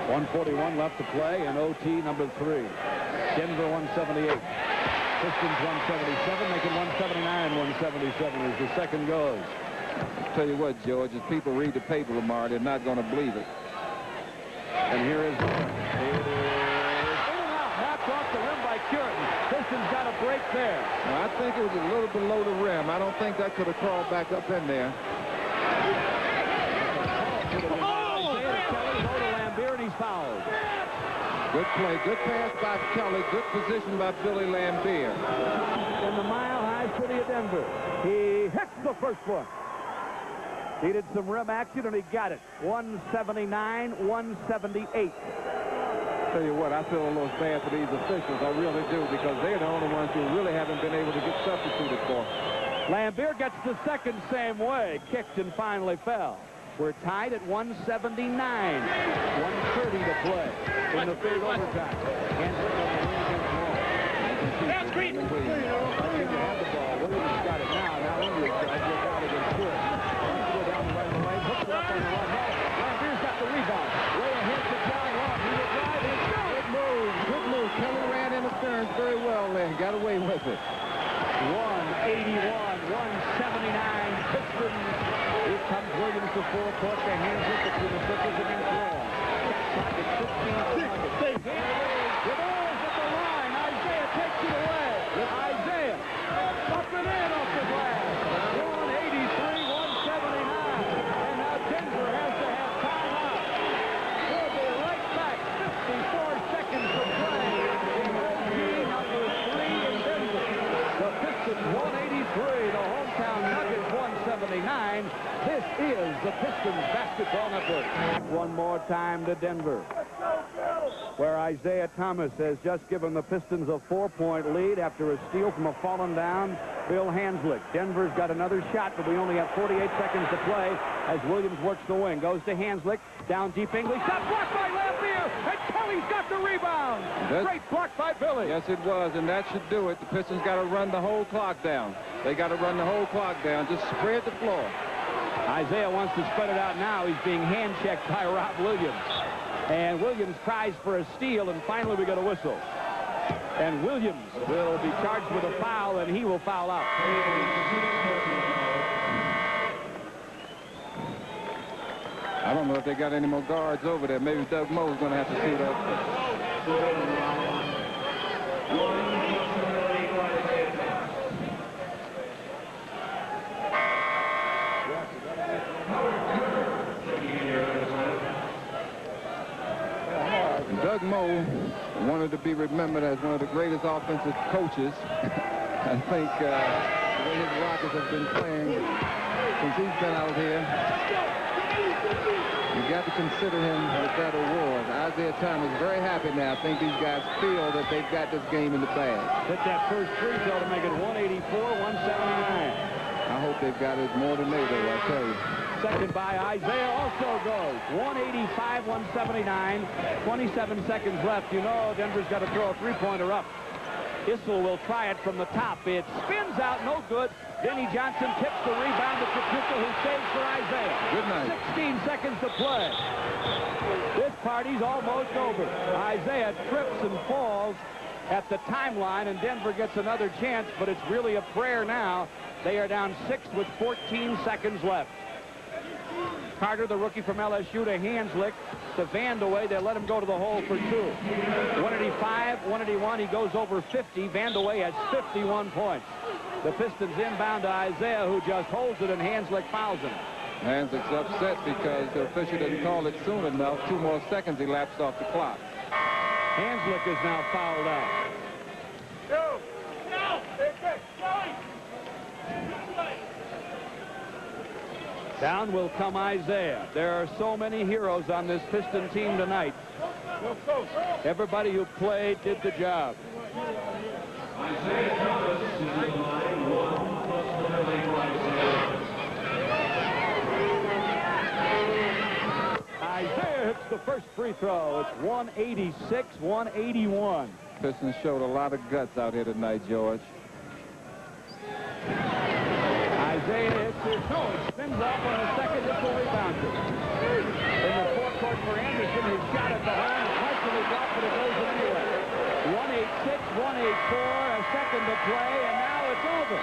1:41 left to play in OT number 3. Denver 178. Pistons 177, making 179, 177 as the second goes. I'll tell you what, George, as people read the paper tomorrow, they're not going to believe it. And here is it is in and out, knocked off the rim by Puritan. Pistons got a break there. Now, I think it was a little below the rim. I don't think that could have crawled back up in there. Isaiah to Kelly, low to Lambier, and he's fouled. Good play. Good pass by Kelly. Good position by Billy Lambier. In the Mile-High City of Denver. He hits the first one. He did some rim action, and he got it. 179-178. Tell you what, I feel a little bad for these officials. I really do, because they're the only ones who really haven't been able to get substituted for. Lambier gets the second same way. Kicked and finally fell. We're tied at 179. 1:30 to play in the third overtime. That's great. Williams had the ball. Williams got it now. Now Ingrid's got it. Look out against Stewart. Go down the right lane. Hooks it up on the right. Lambier's got the rebound. Way ahead to John Long. He will drive and shoot. Good move. Good move. Kelly ran interference very well then. Got away with it. 181-179 Pistons. Here comes Williams to full court. Their hands up between the Pistons against Long. Clock at 15 seconds. Here it is. The ball is at the line. Isaiah takes it away. Isaiah up and in off the glass. 183-179. And now Denver has to have timeout. They'll be right back. 54 seconds to play. In OT number 3 in Denver. The Pistons 183. The hometown Nuggets 179. This is the Pistons Basketball Network. One more time to Denver, where Isaiah Thomas has just given the Pistons a 4-point lead after a steal from a fallen down Bill Hanslick. Denver's got another shot, but we only have 48 seconds to play as Williams works the wing. Goes to Hanslick. Down deep English. Shot blocked by Lambier. And Kelly's got the rebound. Great block by Billy. Yes, it was, and that should do it. The Pistons got to run the whole clock down. They got to run the whole clock down. Just spread the floor. Isaiah wants to spread it out now. He's being hand-checked by Rob Williams. And Williams tries for a steal, and finally we get a whistle. And Williams will be charged with a foul, and he will foul out. I don't know if they got any more guards over there. Maybe Doug Moe's going to have to see that. Doug Moe wanted to be remembered as one of the greatest offensive coaches. I think the way his Rockets have been playing since he's been out here, you got to consider him with that award. Isaiah Thomas is very happy now. I think these guys feel that they've got this game in the bag. Hit that first free throw to make it 184-179. I hope they've got it more than they do, I tell you. Second by Isaiah also goes. 185-179. 27 seconds left. You know Denver's got to throw a three-pointer up. Issel will try it from the top. It spins out, no good. Denny Johnson tips the rebound to Kapuka, who saves for Isaiah. Good night. 16 seconds to play. This party's almost over. Isaiah trips and falls at the timeline, and Denver gets another chance, but it's really a prayer now. They are down 6 with 14 seconds left. Carter, the rookie from LSU, to Hanslick, to Vandeweghe. They let him go to the hole for 2. 185, 181. He goes over 50. Vandeweghe has 51 points. The Pistons inbound to Isaiah, who just holds it, and Hanslick fouls him. Hanslick's upset because the official didn't call it soon enough. 2 more seconds elapsed off the clock. Hanslick is now fouled out. Down will come Isaiah. There are so many heroes on this Piston team tonight. Everybody who played did the job. Isaiah Thomas is in the line, 1+ penalty. Isaiah hits the first free throw. It's 186-181. Pistons showed a lot of guts out here tonight, George. Isaiah hits his nose, spins off on the second, hits the rebound. In the forecourt for Anderson, his shot at the horn, partially blocked, but it goes anyway. 186, 184, a second to play, and now it's over.